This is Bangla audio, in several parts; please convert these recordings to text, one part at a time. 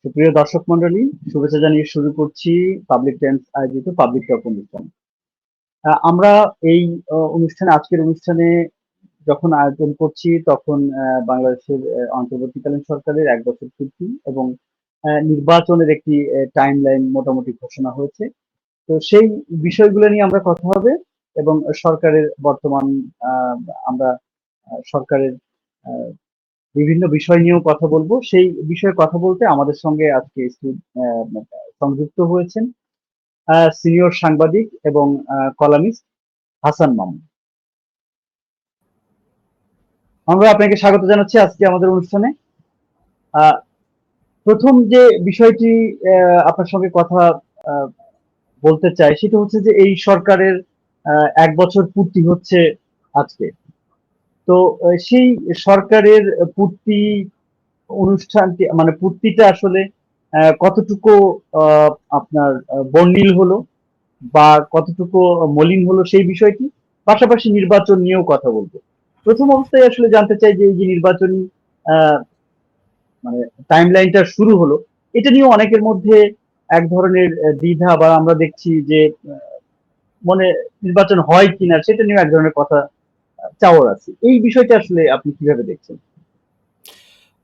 সুপ্রিয় দর্শক মন্ডলী, শুভেচ্ছা জানিয়ে শুরু করছি পাবলিক টাইমস আয়োজিত পাবলিক টক অনুষ্ঠান। আমরা এই আজকের অনুষ্ঠানে যখন আয়োজন করছি তখন বাংলাদেশের অন্তর্বর্তীকালীন সরকারের ১ বছর পূর্তি এবং নির্বাচনের একটি টাইমলাইন মোটামুটি ঘোষণা হয়েছে। তো সেই বিষয়গুলো নিয়ে আমরা কথা হবে এবং সরকারের বর্তমান আ আমরা সরকারের আ বিভিন্ন বিষয় নিয়েও কথা বলবো। সেই বিষয়ে কথা বলতে আমাদের সঙ্গে আজকে সংযুক্ত হয়েছেন সিনিয়র সাংবাদিক এবং কলামিস্ট হাসান মামুন। আমরা আপনাকে স্বাগত জানাচ্ছি আজকে আমাদের অনুষ্ঠানে। আহ, প্রথম যে বিষয়টি আপনার সঙ্গে কথা আহ, বলতে চাই সেটা হচ্ছে যে এই সরকারের ১ বছর পূর্তি হচ্ছে আজকে। তো সেই সরকারের পূর্তি অনুষ্ঠানটি মানে পূর্তিটা আসলে কতটুকু আপনার বর্ণিল হলো বা কতটুকু মলিন হলো সেই বিষয়টি, পাশাপাশি নির্বাচন নিয়েও কথা বলবো। প্রথম অবস্থায় আসলে জানতে চাই যে এই যে নির্বাচনী আহ, মানে টাইমলাইনটা শুরু হলো, এটা নিয়ে অনেকের মধ্যে এক ধরনের দ্বিধা বা আমরা দেখছি যে মনে নির্বাচন হয় কিনা সেটা নিয়ে এক ধরনের কথা চাওয়ার আছে। এই বিষয়টা আসলে আপনি কিভাবে দেখছেন?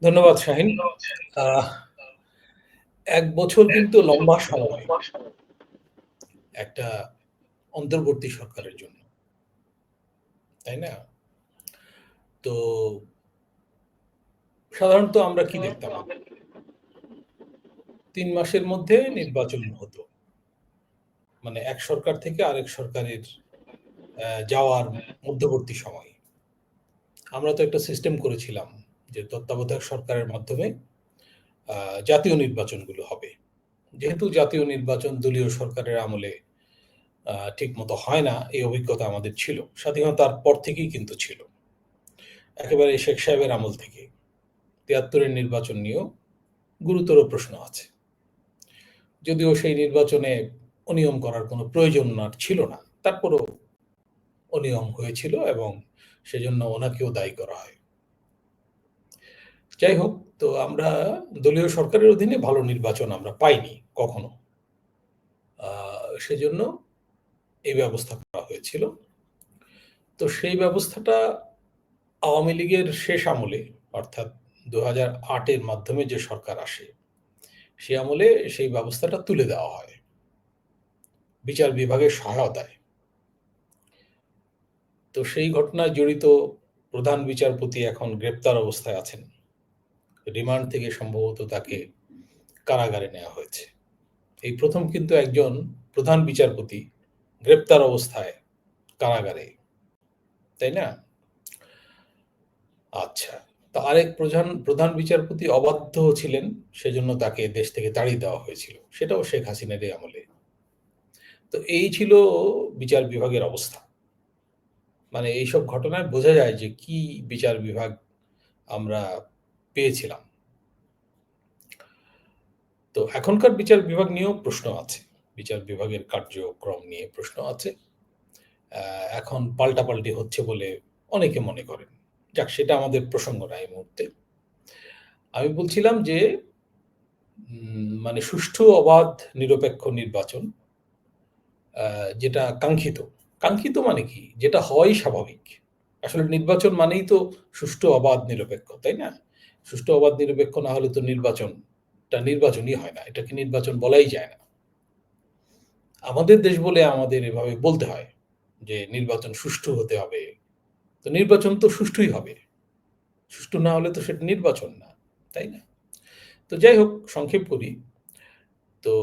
ধন্যবাদ শাহিন। ১ বছর কিন্তু লম্বা সময় একটা অন্তর্বর্তী সরকারের জন্য, তাই না? তো সাধারণত আমরা কি দেখতাম? ৩ মাসের মধ্যে নির্বাচন হতো। মানে এক সরকার থেকে আরেক সরকারের যাওয়ার মধ্যবর্তী সময়। আমরা তো একটা সিস্টেম করেছিলাম যে তত্ত্বাবধায়ক সরকারের মাধ্যমে জাতীয় নির্বাচনগুলো হবে। যেহেতু জাতীয় নির্বাচন দলীয় সরকারের আমলে ঠিকমতো হয় না, এই অভিজ্ঞতা আমাদের ছিল। স্বাধীনতার পর থেকেই কিন্তু ছিল। একেবারে শেখ সাহেবের আমল থেকে ৭৩-এর নির্বাচন নিয়েও গুরুতর প্রশ্ন আছে। যদিও সেই নির্বাচনে অনিয়ম করার কোনো প্রয়োজন ওনার ছিল না, তারপরও অনিয়ম হয়েছিল এবং সেজন্য ওনাকেও দায়ী করা হয়। যাই হোক, তো আমরা দলীয় সরকারের অধীনে ভালো নির্বাচন আমরা পাইনি কখনো। সেজন্য এই ব্যবস্থা করা হয়েছিল। তো সেই ব্যবস্থাটা আওয়ামী লীগের শেষ আমলে, অর্থাৎ ২০০৮-এর মাধ্যমে যে সরকার আসে, সে আমলে সেই ব্যবস্থাটা তুলে দেওয়া হয় বিচার বিভাগের সহায়তায়। তো সেই ঘটনায় জড়িত প্রধান বিচারপতি এখন গ্রেপ্তার অবস্থায় আছেন। রিমান্ড থেকে সম্ভবত তাকে কারাগারে নেওয়া হয়েছে। এই প্রথম কিন্তু একজন প্রধান বিচারপতি গ্রেপ্তার অবস্থায় কারাগারে, তাই না? আচ্ছা, তো আরেক প্রধান বিচারপতি অবাধ্য ছিলেন, সেজন্য তাকে দেশ থেকে তাড়িয়ে দেওয়া হয়েছিল। সেটাও শেখ হাসিনারই আমলে। তো এই ছিল বিচার বিভাগের অবস্থা। মানে এইসব ঘটনায় বোঝা যায় যে কি বিচার বিভাগ আমরা পেয়েছিলাম। তো এখনকার বিচার বিভাগ নিয়েও প্রশ্ন আছে। বিচার বিভাগের কার্যক্রম নিয়ে প্রশ্ন আছে। এখন পাল্টাপাল্টি হচ্ছে বলে অনেকে মনে করেন। যাক, সেটা আমাদের প্রসঙ্গ না এই মুহূর্তে। আমি বলছিলাম যে মানে সুষ্ঠু, অবাধ, নিরপেক্ষ নির্বাচন যেটা কাঙ্ক্ষিত। কাঙ্ক্ষিত মানে কি? যেটা হওয়াই স্বাভাবিক। আসলে নির্বাচন মানেই তো সুষ্ঠু, অবাধ, নিরপেক্ষ, তাই না? সুষ্ঠু, অবাধ, নিরপেক্ষ না হলে তো নির্বাচনটা নির্বাচনই হয় না। এটাকে নির্বাচন বলাই যায় না। আমাদের দেশ বলে আমাদের এভাবে বলতে হয় যে নির্বাচন সুষ্ঠু হতে হবে। তো নির্বাচন তো সুষ্ঠুই হবে। সুষ্ঠু না হলে তো সেটা নির্বাচন না, তাই না? তো যাই হোক, সংক্ষেপ করি। তো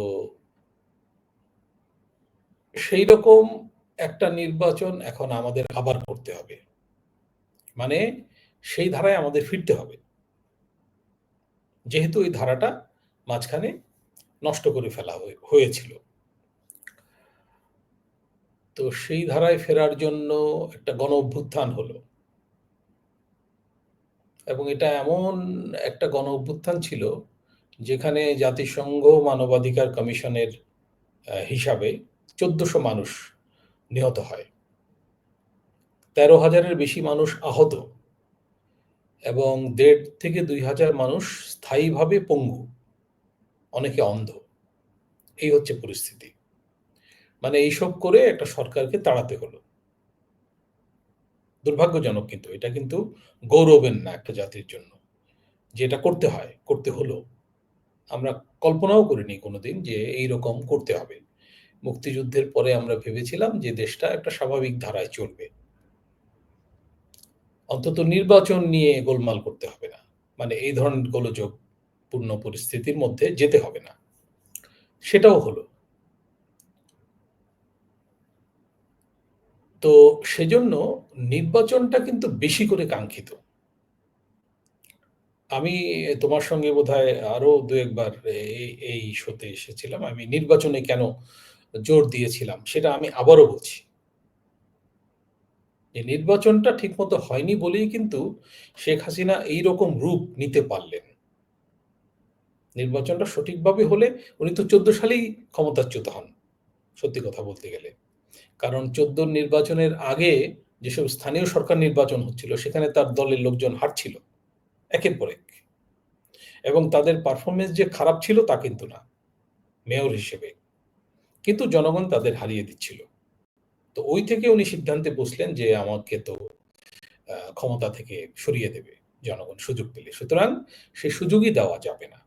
সেই রকম একটা নির্বাচন এখন আমাদের আবার করতে হবে। মানে সেই ধারায় আমাদের ফিরতে হবে। যেহেতু এই ধারাটা মাঝখানে নষ্ট করে ফেলা হয়েছিল। তো সেই ধারায় ফেরার জন্য একটা গণ-অভ্যুত্থান হলো। এবং এটা এমন একটা গণ-অভ্যুত্থান ছিল যেখানে জাতিসংঘ মানবাধিকার কমিশনের হিসাবে ১৪০০ মানুষ নিহত হয়। ১৩,০০০-এর বেশি মানুষ আহত এবং ১,৫০০ থেকে ২,০০০ মানুষ স্থায়ীভাবে পঙ্গু। অনেকে অন্ধ। এই হচ্ছে পরিস্থিতি। মানে এইসব করে একটা সরকারকে তাড়াতে হলো। দুর্ভাগ্যজনক, কিন্তু এটা কিন্তু গৌরবের না একটা জাতির জন্য। যে এটা করতে হয়, করতে হলো। আমরা কল্পনাও করিনি কোনোদিন যে এইরকম করতে হবে। মুক্তিযুদ্ধের পরে আমরা ভেবেছিলাম যে দেশটা একটা স্বাভাবিক ধারায় চলবে। অন্তত নির্বাচন নিয়ে গোলমাল করতে হবে না। মানে এই ধরনের গোলযোগপূর্ণ পরিস্থিতির মধ্যে যেতে হবে না। সেটাও হলো। তো সেজন্য নির্বাচনটা কিন্তু বেশি করে কাঙ্ক্ষিত। আমি তোমার সঙ্গে বোধহয় আরো ২-১ বার এই শোতে এসেছিলাম। আমি নির্বাচনে কেন জোর দিয়েছিলাম সেটা আমি আবারও বলছি। যে নির্বাচনটা ঠিকমতো হয়নি বলেই কিন্তু শেখ হাসিনা এইরকম রূপ নিতে পারলেন। নির্বাচনটা সঠিকভাবে হলে উনি তো ১৪ সালেই ক্ষমতাচ্যুত হন, সত্যি কথা বলতে গেলে। কারণ ১৪ নির্বাচনের আগে যেসব স্থানীয় সরকার নির্বাচন হচ্ছিল সেখানে তার দলের লোকজন হারছিল একের পর এক। এবং তাদের পারফরম্যান্স যে খারাপ ছিল তা কিন্তু না, মেয়র হিসেবে। কিন্তু জনগণ তাদের হারিয়ে দিচ্ছিল। তো ওই থেকে উনি সিদ্ধান্তে বসলেন যে আমাকে তো ক্ষমতা থেকে সরিয়ে দেবে জনগণ সুযোগ পেলে। সুতরাং সে সুযোগই দেওয়া যাবে না।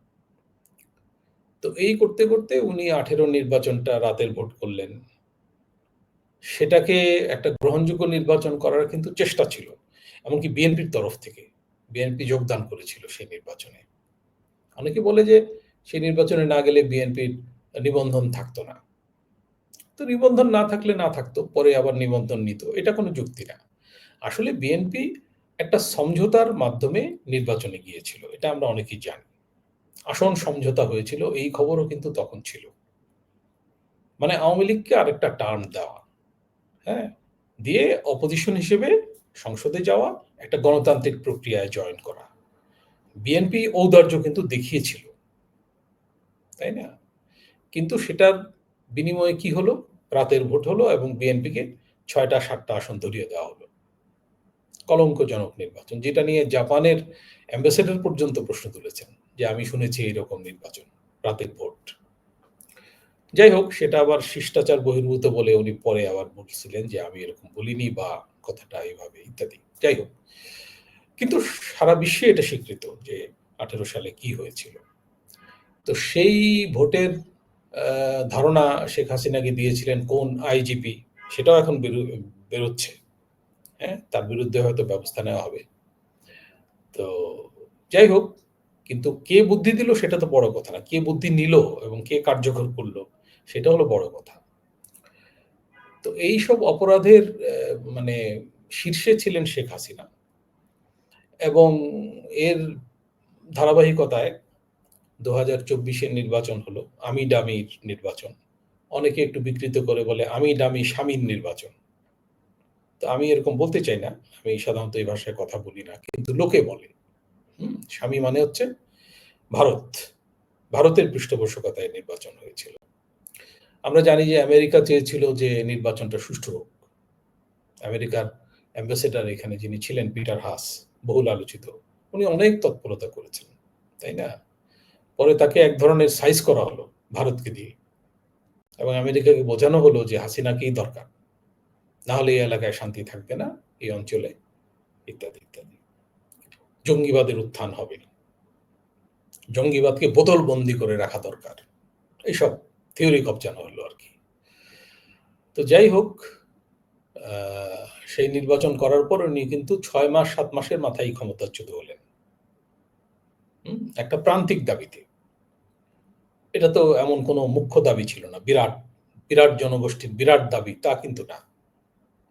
তো এই করতে, করতে উনি ১৮ নির্বাচনটা রাতের ভোট করলেন। সেটাকে একটা গ্রহণযোগ্য নির্বাচন করার কিন্তু চেষ্টা ছিল। এমনকি বিএনপির তরফ থেকে। বিএনপি যোগদান করেছিল সেই নির্বাচনে। অনেকে বলে যে সেই নির্বাচনে না গেলে বিএনপির নিবন্ধন থাকতো না। তো নিবন্ধন না থাকলে না থাকতো, পরে আবার নিবন্ধন নিত। এটা কোনো যুক্তি না। আসলে বিএনপি একটা সমঝোতার মাধ্যমে নির্বাচনে গিয়েছিল। এটা আমরা অনেকেই জানি। আসন সমঝোতা হয়েছিল, এই খবরও কিন্তু তখন ছিল। মানে আওয়ামী লীগকে আরেকটা টার্ম দেওয়া, হ্যাঁ? দিয়ে অপোজিশন হিসেবে সংসদে যাওয়া, একটা গণতান্ত্রিক প্রক্রিয়ায় জয়েন করা। বিএনপি ঔদার্য কিন্তু দেখিয়েছিল, তাই না? কিন্তু সেটার বিনিময়ে কি হলো? রাতের ভোট হলো এবং বিএনপিকে ৬টা-৭টা আসন ধরিয়ে দেওয়া হলো। কলঙ্কজনক নির্বাচন, যেটা নিয়ে জাপানের অ্যাম্বাসেডর পর্যন্ত প্রশ্ন তুলেছেন যে, "আমি শুনেছি এইরকম নির্বাচন, রাতের ভোট।" যাই হোক, সেটা আবার শিষ্টাচার বহির্ভূত বলে উনি পরে আবার বলছিলেন যে, "আমি এরকম বলিনি বা কথাটা এভাবে" ইত্যাদি। যাই হোক। কিন্তু সারা বিশ্বে এটা স্বীকৃত যে ১৮ সালে কি হয়েছিল। তো সেই ভোটের ধারণা শেখ হাসিনাকে দিয়েছিলেন কোন আইজিপি, সেটাও এখন বেরোচ্ছে। হ্যাঁ? তার বিরুদ্ধে হয়তো ব্যবস্থা নেওয়া হবে। তো যাই হোক, কিন্তু কে বুদ্ধি দিল সেটা তো বড় কথা না। কে বুদ্ধি নিল এবং কে কার্যকর করল সেটা হলো বড় কথা। তো এইসব অপরাধের মানে শীর্ষে ছিলেন শেখ হাসিনা এবং এর ধারাবাহিকতায় ২০২৪ নির্বাচন হলো আমি ডামির নির্বাচন। অনেকে একটু বিকৃত করে বলে আমি ডামি স্বামীর নির্বাচন। তো আমি এরকম বলতে চাই না। আমি সাধারণত এই ভাষায় কথা বলি না। কিন্তু লোকে বলে। স্বামী মানে হচ্ছে ভারত। ভারতের পৃষ্ঠপোষকতায় নির্বাচন হয়েছিল। আমরা জানি যে আমেরিকা চেয়েছিল যে নির্বাচনটা সুষ্ঠু হোক। আমেরিকার অ্যাম্বাসেডর এখানে যিনি ছিলেন পিটার হাস, বহুল আলোচিত। উনি অনেক তৎপরতা করেছেন। তাই না? পরে তাকে এক ধরনের সাইজ করা হলো ভারতকে দিয়ে। এবং আমেরিকাকে বোঝানো হলো যে হাসিনাকেই দরকার। না হলে এই এলাকায় শান্তি থাকবে না, এই অঞ্চলে ইত্যাদি, ইত্যাদি। জঙ্গিবাদের উত্থান হবে। জঙ্গিবাদকে বোতলবন্দী করে রাখা দরকার। এইসব থিওরি কবজানো হলো আরকি। তো যাই হোক, আ সেই নির্বাচন করার পর উনি কিন্তু ৬ মাস ৭ মাসের মাথায় ক্ষমতাচ্যুত হলেন। একটা প্রান্তিক দাবিতে। এটা তো এমন কোনো মুখ্য দাবি ছিল না। বিরাট, বিরাট জনগোষ্ঠীর বিরাট দাবি তা কিন্তু না।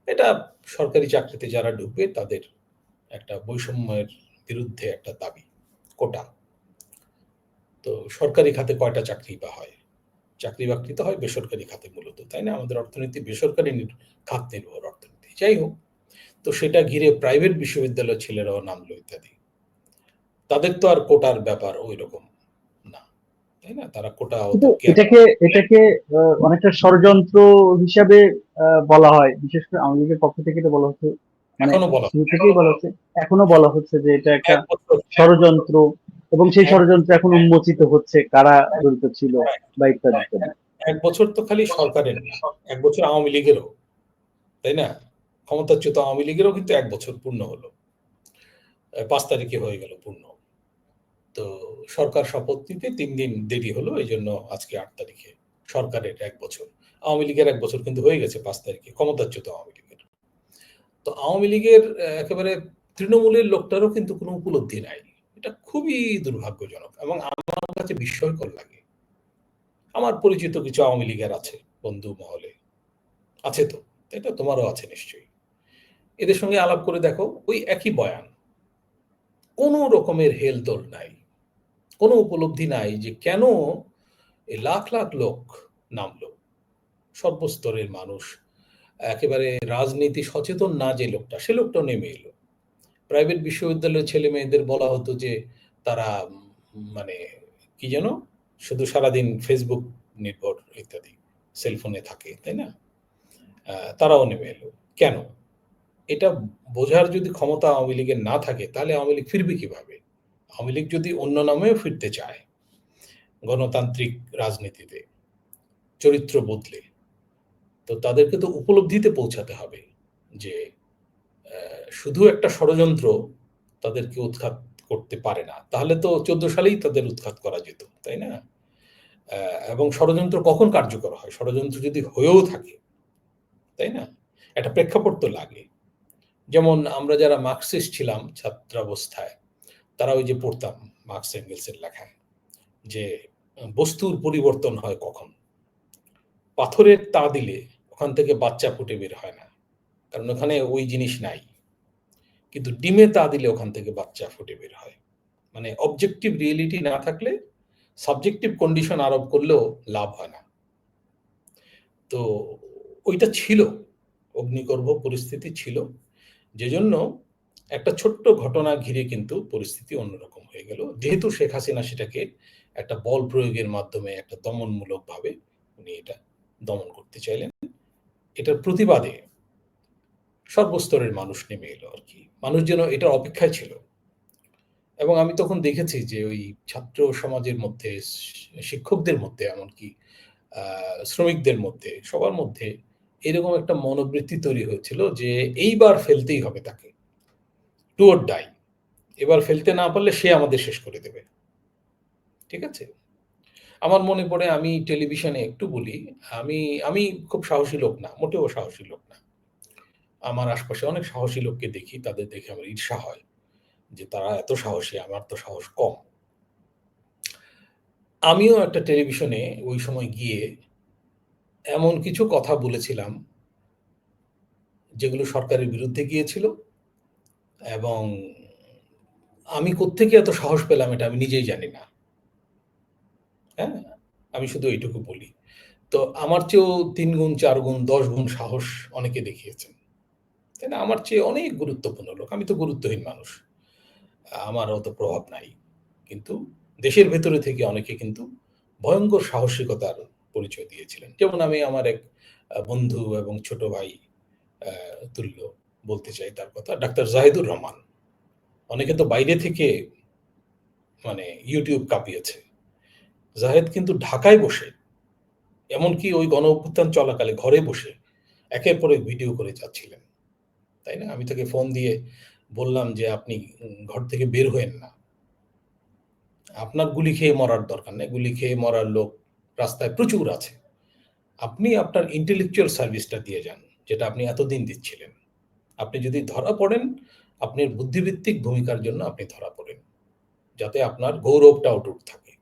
এটা সরকারি চাকরিতে যারা ঢুকবে তাদের একটা বৈষম্যের বিরুদ্ধে একটা দাবি, কোটা। তো সরকারি খাতে কয়টা চাকরি বা হয়? চাকরি-বাকরি তো হয় বেসরকারি খাতে মূলত, তাই না? আমাদের অর্থনীতি বেসরকারি খাত নির্ভর অর্থনীতি। যাই হোক, তো সেটা ঘিরে প্রাইভেট বিশ্ববিদ্যালয়ের ছেলেরাও নামলো ইত্যাদি। তাদের তো আর কোটার ব্যাপার ঐরকম না, তাই না? তারা কোটা অত কিন্তু কেয়ার এটাকে এটাকে অনেকটা ষড়যন্ত্র হিসাবে বলা হয়। বিশেষ করে আওয়ামী লীগের পক্ষ থেকে তো বলা হচ্ছে, মানে এখনো বলা শুরু থেকেই বলা হচ্ছে, এখনো বলা হচ্ছে যে এটা একটা ১ বছর ষড়যন্ত্র। এবং সেই এক ষড়যন্ত্র এখন উন্মোচিত হচ্ছে কারা জড়িত ছিল বা ইত্যাদি ইত্যাদি। এক বছর তো খালি সরকারের না, ১ বছর আওয়ামী লীগেরও, তাই না? ক্ষমতাচ্যুত আওয়ামী লীগেরও কিন্তু ১ বছর পূর্ণ হলো। ৫ তারিখে হয়ে গেল পূর্ণ। তো সরকার শপথ নিতে ৩ দিন দেরি হলো। এজন্য আজকে ৮ তারিখে সরকারের ১ বছর। আওয়ামী লীগের ১ বছর কিন্তু হয়ে গেছে ৫ তারিখে, ক্ষমতাচ্যুত আওয়ামী লীগের। তো আওয়ামী লীগের একেবারে তৃণমূলের লোকটারও কিন্তু কোনো উপলব্ধি নাই। এটা খুবই দুর্ভাগ্যজনক এবং আমার কাছে বিস্ময়কর লাগে। আমার পরিচিত কিছু আওয়ামী লীগের আছে বন্ধু মহলে। আছে তো, তাই না? তোমারও আছে নিশ্চয়ই। এদের সঙ্গে আলাপ করে দেখো, ওই একই বয়ান। কোনো রকমের হেলদোল নাই। কোনো উপলব্ধি নাই যে কেন এই লাখ, লাখ লোক নামলো। সর্বস্তরের মানুষ। একেবারে রাজনীতি সচেতন না যে লোকটা, সে লোকটাও নেমে এলো। প্রাইভেট বিশ্ববিদ্যালয়ের ছেলেমেয়েদের বলা হতো যে তারা মানে কি যেন? শুধু সারাদিন ফেসবুক নির্ভর ইত্যাদি। সেলফোনে থাকে, তাই না? তারাও নেমে এলো। কেন? এটা বোঝার যদি ক্ষমতা আওয়ামী লীগের না থাকে তাহলে আওয়ামী লীগ ফিরবে কিভাবে? আওয়ামী লীগ যদি অন্য নামেও ফিরতে চায়, গণতান্ত্রিক রাজনীতিতে, চরিত্র বদলে, তো তাদেরকে তো উপলব্ধিতে পৌঁছাতে হবে যে শুধু একটা ষড়যন্ত্র তাদেরকে উৎখাত করতে পারে না। তাহলে তো ১৪ সালেই তাদের উৎখাত করা যেত, তাই না? এবং ষড়যন্ত্র কখন কার্যকর হয়? ষড়যন্ত্র যদি হয়েও থাকে, তাই না? একটা প্রেক্ষাপট তো লাগে। যেমন আমরা যারা মার্কসিস্ট ছিলাম ছাত্রাবস্থায়, তারা ওই যে পড়তাম মার্কস এঙ্গেলসের লেখায় যে বস্তুর পরিবর্তন হয় কখন? পাথরের তা দিলে ওখান থেকে বাচ্চা ফুটে বের হয় না। কারণ ওখানে ওই জিনিস নাই। কিন্তু ডিমে তা দিলে ওখান থেকে বাচ্চা ফুটে বের হয়। মানে অবজেক্টিভ রিয়েলিটি না থাকলে সাবজেক্টিভ কন্ডিশন আরোপ করলেও লাভ হয় না। তো ওইটা ছিল। অগ্নিগর্ভ পরিস্থিতি ছিল। যেজন্য একটা ছোট্ট ঘটনা ঘিরে কিন্তু পরিস্থিতি অন্যরকম হয়ে গেল। যেহেতু শেখ হাসিনা সেটাকে একটা বল প্রয়োগের মাধ্যমে একটা দমনমূলকভাবে উনি এটা দমন করতে চাইলেন। এটার প্রতিবাদে সর্বস্তরের মানুষ নেমে এলো আরকি। মানুষ যেন এটার অপেক্ষায় ছিল। এবং আমি তখন দেখেছি যে ওই ছাত্র সমাজের মধ্যে, শিক্ষকদের মধ্যে এমনকি আ শ্রমিকদের মধ্যে, সবার মধ্যে এরকম একটা মনোবৃত্তি তৈরি হয়েছিল যে এইবার ফেলতেই হবে তাকে। Do or die. এবার ফেলতে না পারলে সে আমাদের শেষ করে দেবে। ঠিক আছে? আমার মনে পড়ে আমি টেলিভিশনে একটু বলি, আমি আমি খুব সাহসী লোক না, মোটেও সাহসী লোক না। আমার আশপাশে অনেক সাহসী লোককে দেখি, তাদের দেখে আমার ঈর্ষা হয় যে তারা এত সাহসী, আমার তো সাহস কম। আমিও একটা টেলিভিশনে ওই সময় গিয়ে এমন কিছু কথা বলেছিলাম যেগুলো সরকারের বিরুদ্ধে গিয়েছিল এবং আমি কোত্থেকে এত সাহস পেলাম এটা আমি নিজেই জানি না। হ্যাঁ? আমি শুধু এইটুকু বলি। তো আমার চেয়েও ৩ গুণ, ৪ গুণ, ১০ গুণ সাহস অনেকে দেখিয়েছেন। তাই না? আমার চেয়ে অনেক গুরুত্বপূর্ণ লোক। আমি তো গুরুত্বহীন মানুষ। আমার অত প্রভাব নাই। কিন্তু দেশের ভেতরে থেকে অনেকে কিন্তু ভয়ংকর সাহসিকতার পরিচয় দিয়েছিলেন। যেমন আমি আমার এক বন্ধু এবং ছোট ভাই আ তুল্য বলতে চাই তার কথা। ডাক্তার জাহিদুর রহমান। অনেকে তো বাইরে থেকে মানে YouTube কাঁপিয়েছে। জাহেদ কিন্তু ঢাকায় বসে, এমনকি ওই গণ-অভ্যুত্থান চলাকালে ঘরে বসে একের পর এক ভিডিও করে যাচ্ছিলেন। তাই না? আমি তাকে ফোন দিয়ে বললাম যে, "আপনি ঘর থেকে বের হইয়েন না। আপনার গুলি খেয়ে মরার দরকার নাই। গুলি খেয়ে মরার লোক রাস্তায় প্রচুর আছে। আপনি আপনার intellectual সার্ভিসটা দিয়ে যান, যেটা আপনি এতদিন দিচ্ছিলেন। আপনি যদি ধরা পড়েন, আপনার বুদ্ধিবৃত্তিক ভূমিকার জন্য আপনি ধরা পড়েন। যাতে আপনার গৌরবটা অটুট থাকে।"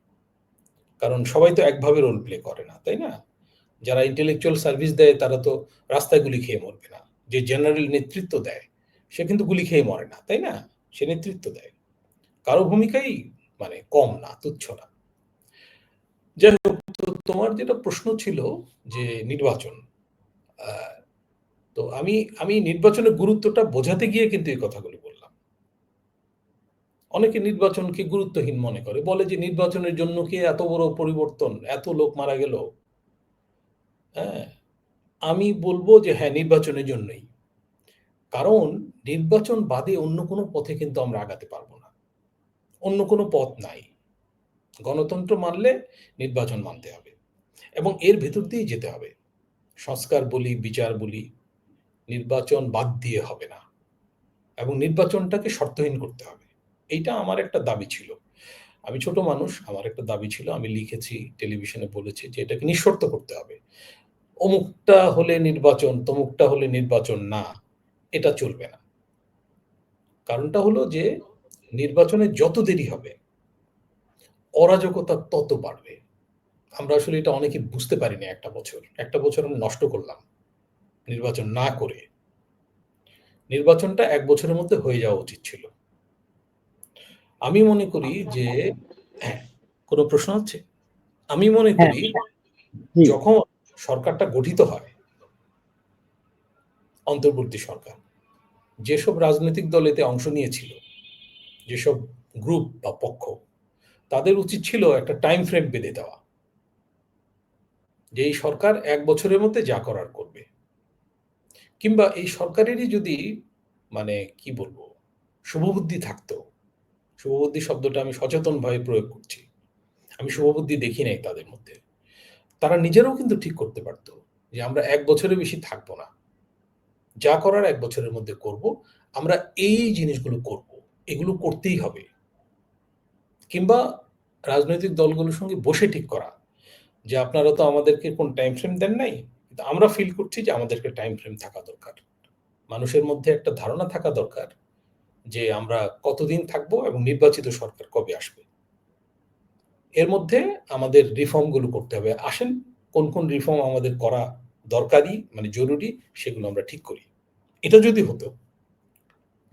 কারণ সবাই তো একভাবে রোল প্লে করে না, তাই না? যারা intellectual সার্ভিস দেয় তারা তো রাস্তায় গুলি খেয়ে মরবে না। যে জেনারেল নেতৃত্ব দেয়, সে কিন্তু গুলি খেয়ে মরে না, তাই না? সে নেতৃত্ব দেয়। কারো ভূমিকাই মানে কম না, তুচ্ছ না। যাই হোক, তো তোমার যেটা প্রশ্ন ছিল যে নির্বাচন। আ তো আমি নির্বাচনের গুরুত্বটা বোঝাতে গিয়ে কিন্তু এই কথাগুলো বললাম। অনেকে নির্বাচনকে গুরুত্বহীন মনে করে। বলে যে নির্বাচনের জন্য কি এত বড় পরিবর্তন, এত লোক মারা গেল। হ্যাঁ? আমি বলব যে হ্যাঁ, নির্বাচনের জন্যই। কারণ নির্বাচন বাদে অন্য কোনো পথে কিন্তু আমরা আগাতে পারব না। অন্য কোনো পথ নাই। গণতন্ত্র মানলে নির্বাচন মানতে হবে এবং এর ভেতর দিয়েই যেতে হবে। সংস্কার বলি, বিচার বলি, নির্বাচন বাদ দিয়ে হবে না এবং নির্বাচনটাকে শর্তহীন করতে হবে। এইটা আমার একটা দাবি ছিল। আমি ছোট মানুষ, আমার একটা দাবি ছিল। আমি লিখেছি, টেলিভিশনে বলেছি যে এটাকে নিঃশর্ত করতে হবে। অমুকটা হলে নির্বাচন, তমুকটা হলে নির্বাচন না, এটা চলবে না। কারণটা হলো যে নির্বাচনে যত দেরি হবে অরাজকতা তত বাড়বে। আমরা আসলে এটা অনেকে বুঝতে পারিনি একটা বছর। একটা বছর আমরা নষ্ট করলাম নির্বাচন না করে। নির্বাচনটা ১ বছরের মধ্যে হয়ে যাওয়া উচিত ছিল। আমি মনে করি যে হ্যাঁ, কোন প্রশ্ন আছে? আমি মনে হ্যাঁ, করি জি, যখন সরকারটা গঠিত হয়, অন্তর্বর্তী সরকার, যেসব রাজনৈতিক দল এতে অংশ নিয়েছিল, যেসব গ্রুপ বা পক্ষ, তাদের উচিত ছিল একটা টাইম ফ্রেম বেঁধে দেওয়া। যে এই সরকার ১ বছরের মধ্যে যা করার করবে। কিংবা এই সরকারেরই যদি মানে কি বলবো, শুভবুদ্ধি থাকতো। শুভবুদ্ধি শব্দটা আমি সচেতনভাবে প্রয়োগ করছি। আমি শুভবুদ্ধি দেখি নাই তাদের মধ্যে। তারা নিজেরাও কিন্তু ঠিক করতে পারত যে আমরা ১ বছরের বেশি থাকবো না। যা করার ১ বছরের মধ্যে করব। আমরা এই জিনিসগুলো করব। এগুলো করতেই হবে। কিংবা রাজনৈতিক দলগুলোর সঙ্গে বসে ঠিক করা যে আপনারা তো আমাদেরকে কোন টাইম ফ্রেম দেন নাই। কিন্তু আমরা ফিল করছি যে আমাদেরকে টাইম ফ্রেম থাকা দরকার। মানুষের মধ্যে একটা ধারণা থাকা দরকার যে আমরা কতদিন থাকবো এবং নির্বাচিত সরকার কবে আসবে। এর মধ্যে আমাদের রিফর্ম গুলো করতে হবে। আসেন কোন রিফর্ম আমাদের করা দরকারি মানে জরুরি সেগুলো আমরা ঠিক করি। এটা যদি হতো,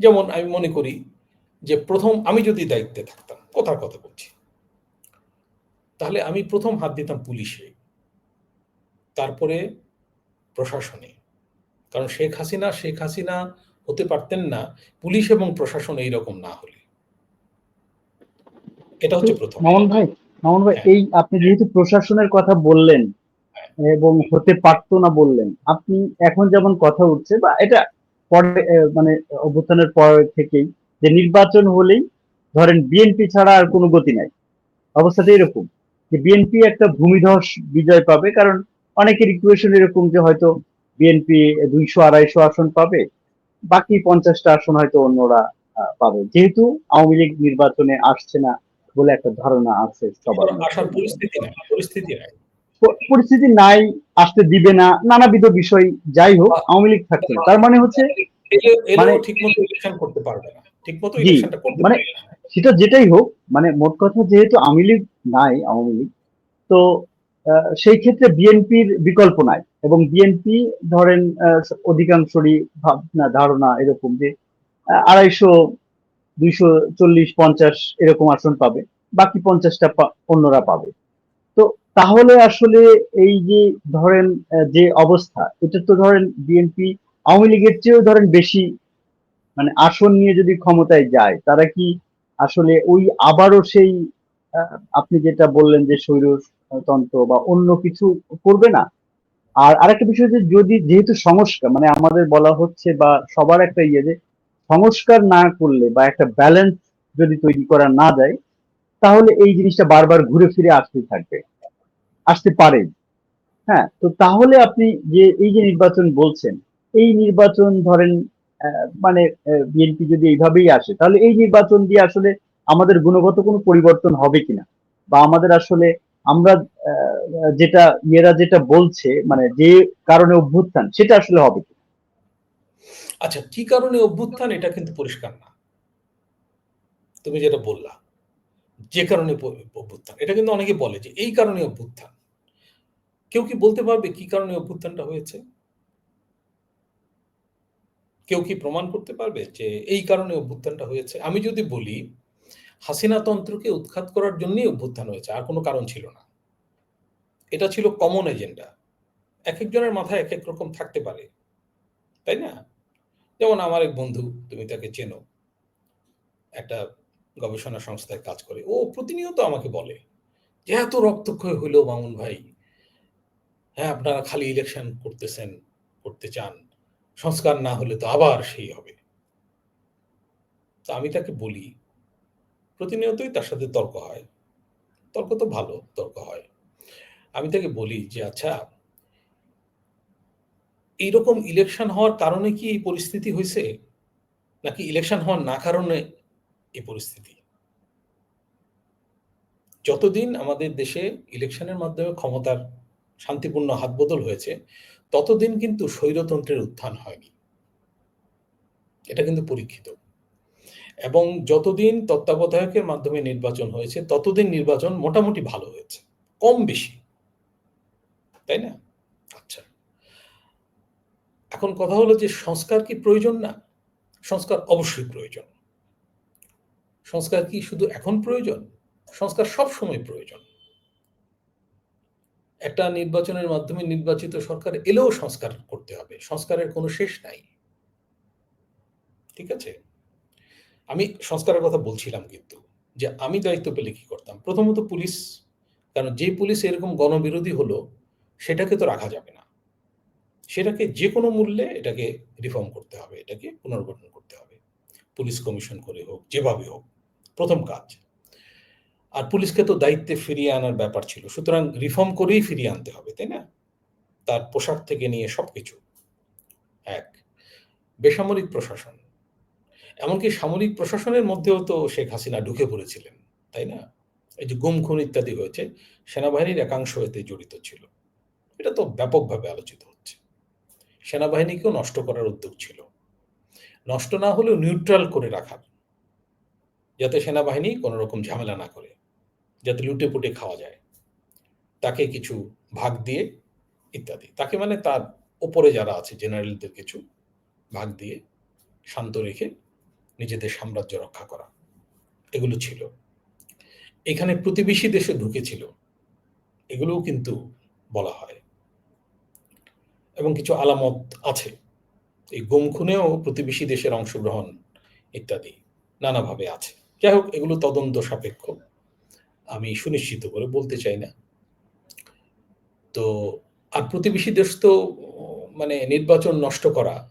যেমন আমি মনে করি যে ১ম আমি যদি দায়িত্বে থাকতাম, কথার কথা বলছি। তাহলে আমি ১ম হাত দিতাম পুলিশে, তারপরে প্রশাসনে। কারণ শেখ হাসিনা হতে পারতেন না পুলিশ এবং প্রশাসন এইরকম না হলে। এটা তো হচ্ছে ১ম। মামুন ভাই, হ্যাঁ, এই আপনি যেহেতু প্রশাসনের কথা বললেন হ্যাঁ, এবং হতে পারতো না বললেন, আপনি এখন যেমন কথা উঠছে বা এটা পরে মানে অভ্যুত্থানের পর থেকেই যে নির্বাচন হলেই ধরেন বিএনপি ছাড়া আর কোনো গতি নাই, অবস্থাটা এরকম যে বিএনপি একটা ভূমিধস বিজয় পাবে, কারণ অনেকের ইকুয়েশন এরকম যে হয়তো বিএনপি ২০০-২৫০ আসন পাবে, বাকি ৫০টা আসন হয়তো অন্যরা পাবে, যেহেতু আওয়ামী লীগ নির্বাচনে আসছে না বলে একটা ধারণা আছে সবার মধ্যে। আসার পরিস্থিতি নাই। পরিস্থিতি নাই, আসতে দিবে না, নানাবিধ বিষয়, যাই হোক বা আওয়ামী লীগ থাকছে না, তার মানে হচ্ছে মানে এলেও ঠিকমতো ইলেকশন করতে পারবে না। ঠিকমতো জি, ইলেকশনটা করতে মানে পারবে না। সেটা যেটাই হোক, মানে মোট কথা যেহেতু আওয়ামী লীগ নাই, আওয়ামী লীগ, তো সেই ক্ষেত্রে বিএনপির বিকল্প নাই, এবং বিএনপি ধরেন অধিকাংশরই ভাবনা ধারণা এরকম যে ২৫০, ২৪০-৫০ এরকম আসন পাবে, বাকি ৫০টা অন্যরা পাবে। তো তাহলে আসলে এই যে ধরেন যে অবস্থা, এটা তো ধরেন বিএনপি আওয়ামী লীগের চেয়েও ধরেন বেশি, মানে আসন নিয়ে যদি ক্ষমতায় যায়, তারা কি আসলে ওই আবারও সেই আপনি যেটা বললেন যে স্বৈরতন্ত্র বা অন্য কিছু করবে না? আর আরেকটা বিষয় যে যদি যেহেতু সংস্কার মানে আমাদের বলা হচ্ছে বা সবার একটা ইয়ে যে সংস্কার না করলে বা একটা ব্যালেন্স যদি তৈরি করা না যায়, তাহলে এই জিনিসটা বারবার ঘুরে ফিরে আসতে থাকবে, আসতে পারে। হ্যাঁ, তো তাহলে আপনি যে এই যে নির্বাচন বলছেন, এই নির্বাচন ধরেন মানে বিএনপি যদি এইভাবেই আসে, তাহলে এই নির্বাচন দিয়ে আসলে আমাদের গুণগত কোনো পরিবর্তন হবে কিনা, বা আমাদের আসলে আমরা যেটা ইয়েরা যেটা বলছে মানে যে কারণে অভ্যুত্থান, সেটা আসলে হবে কিনা? আচ্ছা, কি কারণে অভ্যুত্থান এটা কিন্তু পরিষ্কার না। তুমি যেটা বললা, যে কারণে অভ্যুত্থান। এটা কিন্তু অনেকে বলে যে এই কারণে অভ্যুত্থান। কেউ কি বলতে পারবে কি কারণে অভ্যুত্থানটা হয়েছে? কেউ কি প্রমাণ করতে পারবে যে এই কারণে অভ্যুত্থানটা হয়েছে? আমি যদি বলি, হাসিনা তন্ত্রকে উৎখাত করার জন্যই অভ্যুত্থান হয়েছে। আর কোন কারণ ছিল না। এটা ছিল কমন এজেন্ডা। একেকজনের মাথায় একেক রকম থাকতে পারে। তাই না? যেমন আমার এক বন্ধু, তুমি তাকে চেনো। একটা গবেষণা সংস্থায় কাজ করে। ও প্রতিনিয়ত আমাকে বলে যে, "এত রক্তক্ষয় হইল মামুন ভাই। হ্যাঁ, আপনারা খালি ইলেকশন করতেছেন, করতে চান। সংস্কার না হলে তো আবার সেই হবে।" তো আমি তাকে বলি, প্রতিনিয়তই তার সাথে তর্ক হয়। তর্ক তো ভালো, তর্ক হয়। আমি তাকে বলি যে, "আচ্ছা, এইরকম ইলেকশন হওয়ার কারণে কি এই পরিস্থিতি হইছে? নাকি ইলেকশন হওয়ার না কারণে এই পরিস্থিতি? যতদিন আমাদের দেশে ইলেকশনের মাধ্যমে ক্ষমতার শান্তিপূর্ণ হাতবদল হয়েছে, ততদিন কিন্তু স্বৈরতন্ত্রের উত্থান হয়নি। এটা কিন্তু পরীক্ষিত। এবং যতদিন তত্ত্বাবধায়কের মাধ্যমে নির্বাচন হয়েছে, ততদিন নির্বাচন মোটামুটি ভালো হয়েছে। কম বেশি। তাই না? আচ্ছা। এখন কথা হলো যে সংস্কার কি প্রয়োজন না? সংস্কার অবশ্যই প্রয়োজন। সংস্কার কি শুধু এখন প্রয়োজন? সংস্কার সবসময় প্রয়োজন। একটা নির্বাচনের মাধ্যমে নির্বাচিত সরকার এলেও সংস্কার করতে হবে। সংস্কারের কোনো শেষ নাই। ঠিক আছে? আমি সংস্কারের কথা বলছিলাম কিন্তু। যে আমি দায়িত্ব পেলে কি করতাম? প্রথমত পুলিশ, কারণ যে পুলিশ এরকম গণবিরোধী হলো, সেটাকে তো রাখা যাবে না। সেটাকে যেকোনো মূল্যে এটাকে রিফর্ম করতে হবে। এটাকে পুনর্গঠন করতে হবে। পুলিশ কমিশন করে হোক, যেভাবে হোক। প্রথম কাজ। আর পুলিশকে তো দায়িত্বে ফিরিয়ে আনার ব্যাপার ছিল। সুতরাং রিফর্ম করেই ফিরিয়ে আনতে হবে, তাই না? তার পোশাক থেকে নিয়ে সবকিছু। ১। বেসামরিক প্রশাসন। এমনকি সামরিক প্রশাসনের মধ্যেও তো শেখ হাসিনা ঢুকে পড়েছিলেন, তাই না? এই যে গুম খুন ইত্যাদি হয়েছে, সেনাবাহিনীর একাংশ এতে জড়িত ছিল। এটা তো ব্যাপকভাবে আলোচিত হচ্ছে। সেনাবাহিনীকেও নষ্ট করার উদ্যোগ ছিল। নষ্ট না হলেও নিউট্রাল করে রাখার। যাতে সেনাবাহিনী কোন রকম ঝামেলা না করে। যাতে লুটে-পুটে খাওয়া যায়। তাকে কিছু ভাগ দিয়ে ইত্যাদি। তাকে মানে তার উপরে যারা আছে জেনারেলদের কিছু ভাগ দিয়ে শান্ত রেখে নিজেদের সাম্রাজ্য রক্ষা করা। এগুলো ছিল। এখানে প্রতিবেশী দেশে ঢুকেছিল। এগুলোও কিন্তু বলা হয়। এবং কিছু আলামত আছে। এই গুম খুনেও প্রতিবেশী দেশের অংশগ্রহণ ইত্যাদি নানাভাবে আছে। যাই হোক এগুলো তদন্ত সাপেক্ষ। আমি সুনিশ্চিত করে বলতে চাই না। তো আর প্রতিবেশী দেশ তো মানে নির্বাচন নষ্ট করা,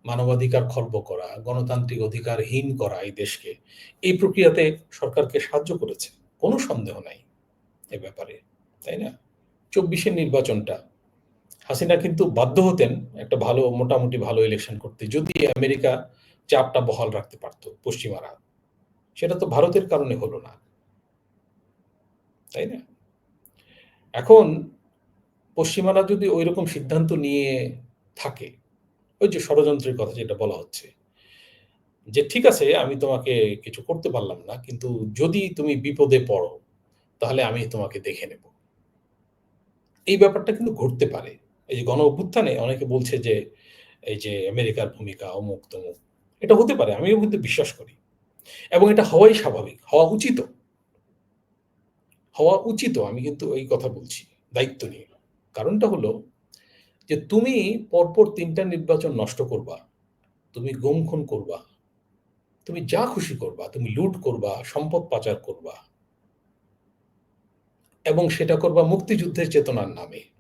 মানবাধিকার খর্ব করা, গণতান্ত্রিক অধিকারহীন করা এই দেশকে, এই প্রক্রিয়াতে সরকারকে সাহায্য করেছে। কোনো সন্দেহ নাই এ ব্যাপারে। তাই না? ২৪ এর নির্বাচনটা হাসিনা কিন্তু বাধ্য হতেন একটা ভালো মোটামুটি ভালো ইলেকশন করতে। যদি আমেরিকা চাপটা বহাল রাখতে পারত পশ্চিমারা। সেটা তো ভারতের কারণে হলো না। তাই না? এখন পশ্চিমারা যদি ঐরকম সিদ্ধান্ত নিয়ে থাকে, ওই যে ষড়যন্ত্রের কথা যেটা বলা হচ্ছে, যে ঠিক আছে আমি তোমাকে কিছু করতে পারলাম না, কিন্তু যদি তুমি বিপদে পড়ো, তাহলে আমি তোমাকে দেখে নেব। এই ব্যাপারটা কিন্তু ঘটতে পারে। এই যে গণ-অভ্যুত্থানে অনেকে বলছে যে, এই যে আমেরিকার ভূমিকা অমুক-তমুক। এটা হতে পারে। আমিও কিন্তু বিশ্বাস করি। এবং এটা হওয়াই স্বাভাবিক। হওয়া উচিতও। হওয়া উচিতও। আমি কিন্তু এই কথা বলছি দায়িত্ব নিয়ে। কারণটা হলো যে তুমি পরপর ৩ টা নির্বাচন নষ্ট করবা। তুমি গুম-খুন করবা। তুমি যা খুশি করবা। তুমি লুট করবা, সম্পদ পাচার করবা। এবং সেটা করবা মুক্তিযুদ্ধের চেতনার নামে।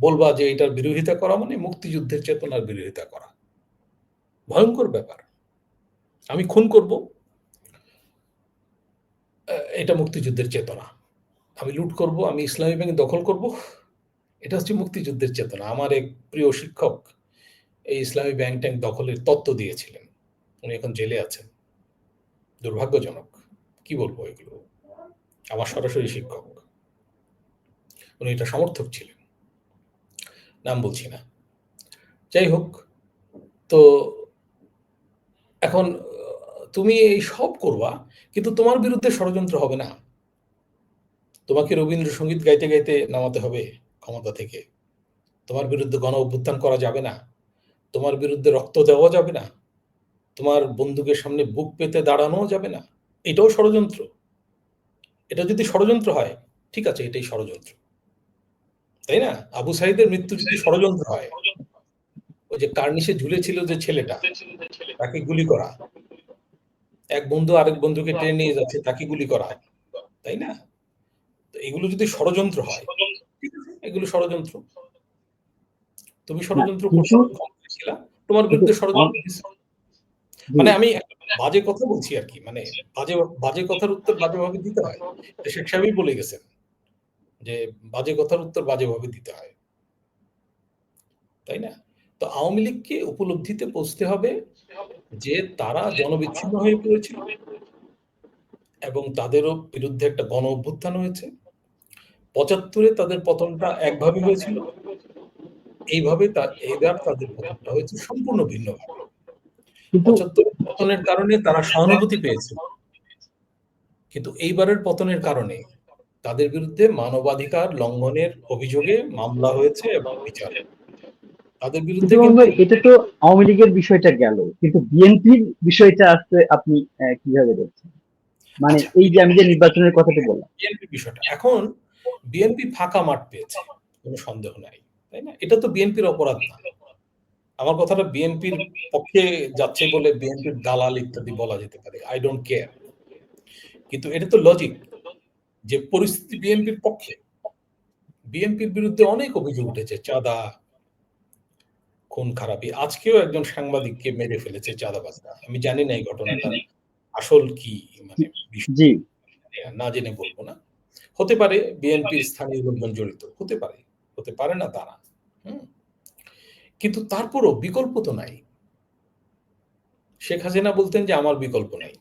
বলবা যে এটার বিরোধিতা করা মানে মুক্তিযুদ্ধের চেতনার বিরোধিতা করা। ভয়ংকর ব্যাপার। আমি খুন করব। এটা মুক্তিযুদ্ধের চেতনা। আমি লুট করব, আমি ইসলামী ব্যাংক দখল করব। এটা হচ্ছে মুক্তিযুদ্ধের চেতনা। আমার এক প্রিয় শিক্ষক এই ইসলামী ব্যাংক-ট্যাংক দখলের তত্ত্ব দিয়েছিলেন। উনি এখন জেলে আছেন। দুর্ভাগ্যজনক। কি বলবো এগুলো? আমার সরাসরি শিক্ষক। উনি এটা সমর্থক ছিলেন। নাম বলছি না। যাই হোক, তো এখন তুমি এই সব করবা, কিন্তু তোমার বিরুদ্ধে ষড়যন্ত্র হবে না। তোমাকে রবীন্দ্রসঙ্গীত গাইতে, গাইতে নামাতে হবে ক্ষমতা থেকে। তোমার বিরুদ্ধে গণ-অভ্যুত্থান করা যাবে না। তোমার বিরুদ্ধে রক্ত দেওয়া যাবে না। তোমার বন্দুকের সামনে বুক পেতে দাঁড়ানোও যাবে না। এটাও ষড়যন্ত্র। এটা যদি ষড়যন্ত্র হয়, ঠিক আছে এটাই ষড়যন্ত্র। তাই না? আবু সাঈদের মৃত্যু যদি ষড়যন্ত্র হয়, ওই যে কার্নিশে ঝুলেছিল যে ছেলেটা, তাকে গুলি করা। এক বন্ধু আরেক বন্ধুকে টেনে নিয়ে যাচ্ছে, তাকে গুলি করা। তাই না? তো এগুলো যদি ষড়যন্ত্র হয়, ঠিক আছে? এগুলো ষড়যন্ত্র। তুমি না ষড়যন্ত্র কিছু করতে ছিলা, তোমার কিন্তু বিরুদ্ধে ষড়যন্ত্র হইছে। জি, মানে আমি বাজে কথা বলছি আর কি, মানে বাজে বাজে কথার উত্তর বাজেভাবে দিতে হয়। শেখ সাহেবই বলে গেছেন যে বাজে কথার উত্তর বাজেভাবে দিতে হয়, তাই না? তো আওয়ামী লীগকে উপলব্ধিতে পৌঁছতে হবে যে তারা জনবিচ্ছিন্ন হয়ে পড়েছিল এবং তাদেরও বিরুদ্ধে একটা গণ অভ্যুত্থান হয়েছে। ৭৫-এ তাদের পতনটা একভাবে হয়েছিল, এইভাবে এইবার তাদের পতনটা হয়েছে সম্পূর্ণ ভিন্নভাবে। কিন্তু ৭৫-এর পতনের কারণে তারা সহানুভূতি পেয়েছিল, কিন্তু এইবারের পতনের কারণে তাদের বিরুদ্ধে মানবাধিকার লঙ্ঘনের অভিযোগে মামলা হয়েছে এবং বিচার। তাদের কিন্তু বিরুদ্ধে মামুন কিন্তু ভাই, এটা তো আওয়ামী লীগের বিষয়টা গেল, কিন্তু বিএনপির বিষয়টা আসলে আপনি কিভাবে দেখছেন? মানে আচ্ছা, এই যে আমি যে নির্বাচনের কথাটা বললাম। বিএনপি বিষয়টা এখন বিএনপি ফাঁকা মাঠ পেয়েছে, কোনো সন্দেহ নাই, তাই না? এটা তো বিএনপির অপরাধ না। আমার কথাটা বিএনপির পক্ষে যাচ্ছে বলে বিএনপির দালাল ইত্যাদি বলা যেতে পারে, আই ডোন্ট কেয়ার। কিন্তু এটা তো লজিক যে পরিস্থিতি বিএনপির পক্ষে। বিএনপির বিরুদ্ধে অনেক অভিযোগ উঠেছে, চাঁদা, খুন খারাপি। আজকেও একজন সাংবাদিককে মেরে ফেলেছে চাঁদাবাজরা। আমি জানি না এই ঘটনাটার আসল কি, মানে বিষয় জি। না জেনে বলব না। হতে পারে বিএনপির স্থানীয় লোকজন জড়িত, হতে পারে, হতে পারে না তা না। হুম? কিন্তু তারপরও বিকল্প তো নাই। শেখ হাসিনা বলতেন যে আমার বিকল্প নাই।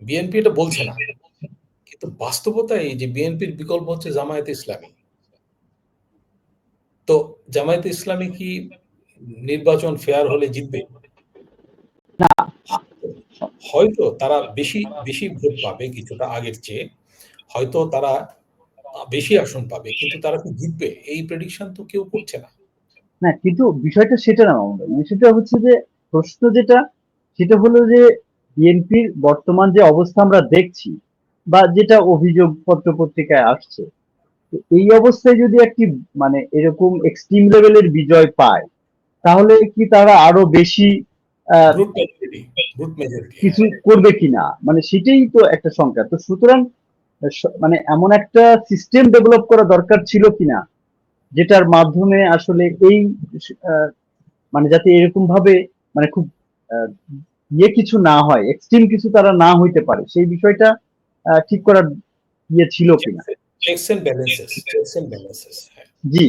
বিএনপি এটা বলছে না। কিন্তু বাস্তবতায় এই যে বিএনপির বিকল্প হচ্ছে জামায়াতে ইসলামী। তো জামায়াতে ইসলামী কি নির্বাচন ফেয়ার হলে জিতবে? না। হয়তো তারা বেশি বেশি ভোট পাবে কিছুটা আগের চেয়ে। হয়তো তারা বেশি আসন পাবে। কিন্তু তারা কি জিতবে? এই প্রেডিকশন তো কেউ করছে না। না, কিন্তু বিষয়টা সেটা না মামুন ভাই। বিষয়টা হচ্ছে যে প্রশ্ন যেটা, সেটা হলো যে বিএনপির বর্তমান যে অবস্থা আমরা দেখছি, বা যেটা অভিযোগ পত্র পত্রিকায় আসছে, তো এই অবস্থায় যদি একটি মানে এরকম এক্সট্রিম লেভেলের বিজয় পায়, তাহলে কি তারা আরো বেশি আহ, ব্রুট মেজরিটি, ব্রুট মেজরিটি, কিছু হ্যাঁ। করবে কিনা, মানে সেটাই তো একটা সংখ্যা। তো সুতরাং মানে এমন একটা সিস্টেম ডেভেলপ করা দরকার ছিল কিনা, যেটার মাধ্যমে আসলে এই আহ, মানে যাতে এরকম ভাবে মানে খুব আহ, কিছু না হয়, এক্সট্রিম কিছু তারা না হইতে পারে, সেই বিষয়টা ঠিক করার ছিল কিনা। Checks and balances, checks and balances, হ্যাঁ। জি।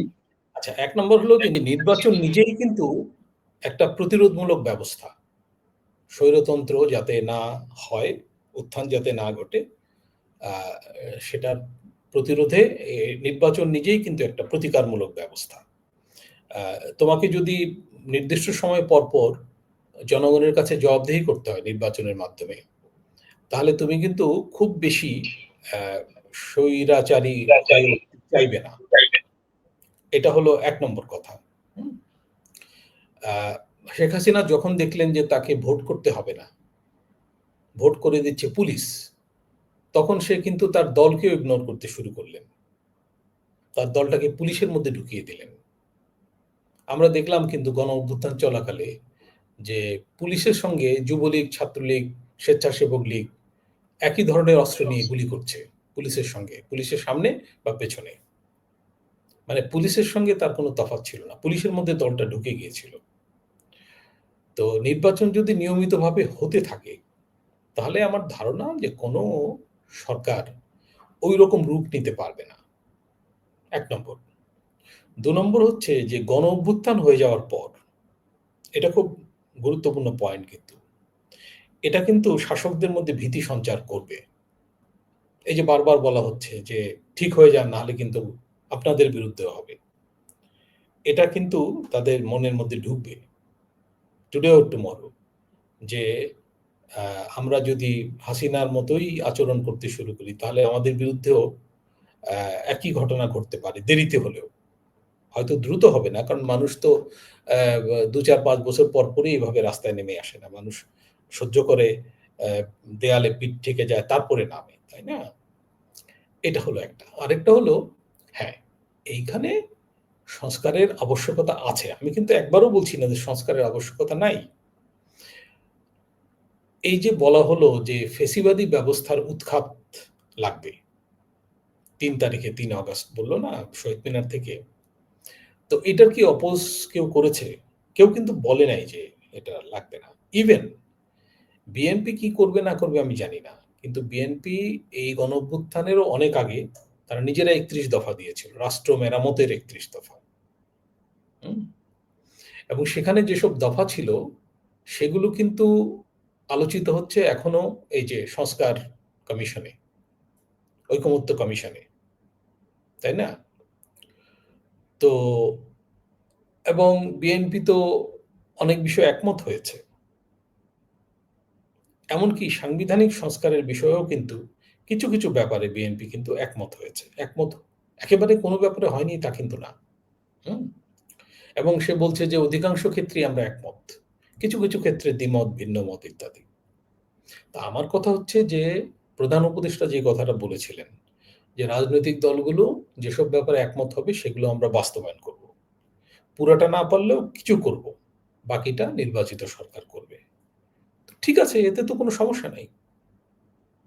আচ্ছা, ১ নম্বর হলো যে নির্বাচন নিজেই কিন্তু একটা প্রতিরোধমূলক ব্যবস্থা। স্বৈরতন্ত্র যাতে না হয়, উত্থান যাতে না ঘটে, আ সেটার প্রতিরোধে নির্বাচন নিজেই কিন্তু একটা প্রতিকারমূলক ব্যবস্থা। আ তোমাকে যদি নির্দিষ্ট সময় পর, পর জনগণের কাছে জবাবদিহি করতে হয় নির্বাচনের মাধ্যমে, তাহলে তুমি কিন্তু খুব বেশি আ স্বৈরাচারী হয়ে উঠতে চাইবে না। এটা হলো ১ নম্বর কথা। হুম? আ শেখ হাসিনা যখন দেখলেন যে তাকে ভোট করতে হবে না, ভোট করে দিচ্ছে পুলিশ, তখন সে কিন্তু তার দলকেও ইগনোর করতে শুরু করলেন। তার দলটাকে পুলিশের মধ্যে ঢুকিয়ে দিলেন। আমরা দেখলাম কিন্তু গণ-অভ্যুত্থান চলাকালে যে পুলিশের সঙ্গে যুবলীগ, ছাত্রলীগ, স্বেচ্ছাসেবক লীগ একই ধরনের অস্ত্র নিয়ে গুলি করছে পুলিশের সঙ্গে, পুলিশের সামনে বা পেছনে। মানে পুলিশের সঙ্গে তার কোনো তফাৎ ছিল না। পুলিশের মধ্যে দলটা ঢুকে গিয়েছিল। তো নির্বাচন যদি নিয়মিতভাবে হতে থাকে, তাহলে আমার ধারণা যে কোনো সরকার ঐরকম রূপ নিতে পারবে না। ১ নম্বর। ২ নম্বর হচ্ছে যে গণ-অভ্যুত্থান হয়ে যাওয়ার পর, এটা খুব গুরুত্বপূর্ণ পয়েন্ট কিন্তু। এটা কিন্তু শাসকদের মধ্যে ভীতি সঞ্চার করবে। এই যে বারবার বলা হচ্ছে যে, "ঠিক হয়ে যান, নাহলে কিন্তু আপনাদের বিরুদ্ধেও হবে।" এটা কিন্তু তাদের মনের মধ্যে ঢুকবে। Today or tomorrow. যে আ আমরা যদি হাসিনার মতোই আচরণ করতে শুরু করি, তাহলে আমাদের বিরুদ্ধেও আ একই ঘটনা ঘটতে পারে, দেরিতে হলেও। হয়তো দ্রুত হবে না। কারণ মানুষ তো ২, ৪, ৫ বছর পরই এভাবে রাস্তায় নেমে আসে না। মানুষ সহ্য করে অ্যা দেয়ালে পিঠ ঠেকে যায়, তারপরে নামে। তাই না? এটা হলো একটা। আরেকটা হলো, হ্যাঁ, এইখানে সংস্কারের আবশ্যকতা আছে। আমি কিন্তু একবারও বলছি না যে সংস্কারের আবশ্যকতা নাই। এই যে বলা হলো যে ফ্যাসিবাদী ব্যবস্থার উৎখাত লাগবে। ৩ তারিখে ৩ আগস্ট বলল না শহীদ মিনার থেকে। তো এটার কি কেউ করেছে? কেউ কিন্তু বলে নাই যে এটা লাগবে না। ইভেন বিএনপি কি করবে না করবে আমি জানি না, কিন্তু বিএনপি এই গণঅভ্যুত্থানেরও অনেক আগে তারা নিজেরা ৩১ দফা দিয়েছিল, রাষ্ট্র মেরামতের ৩১ দফা। হুম? এবং সেখানে যেসব দফা ছিল সেগুলো কিন্তু আলোচিত হচ্ছে এখনো এই যে সংস্কার কমিশনে, ঐকমত্য কমিশনে, তাই না? তো এবং বিএনপি তো অনেক বিষয়ে একমত হয়েছে, এমনকি সাংবিধানিক সংস্কারের বিষয়েও কিন্তু কিছু কিছু ব্যাপারে বিএনপি কিন্তু একমত হয়েছে। একমত একেবারে কোনো ব্যাপারে হয়নি তা কিন্তু না। হুম? এবং সে বলছে যে অধিকাংশ ক্ষেত্রেই আমরা একমত, কিছু কিছু ক্ষেত্রে দ্বিমত, ভিন্ন মত ইত্যাদি। তা আমার কথা হচ্ছে যে প্রধান উপদেষ্টা যে কথাটা বলেছিলেন যে রাজনৈতিক দলগুলো যেসব ব্যাপারে একমত হবে সেগুলো আমরা বাস্তবায়ন করব, পুরাটা না পারলেও কিছু করব, বাকিটা নির্বাচিত সরকার করবে। ঠিক আছে, এতে তো কোনো সমস্যা নাই।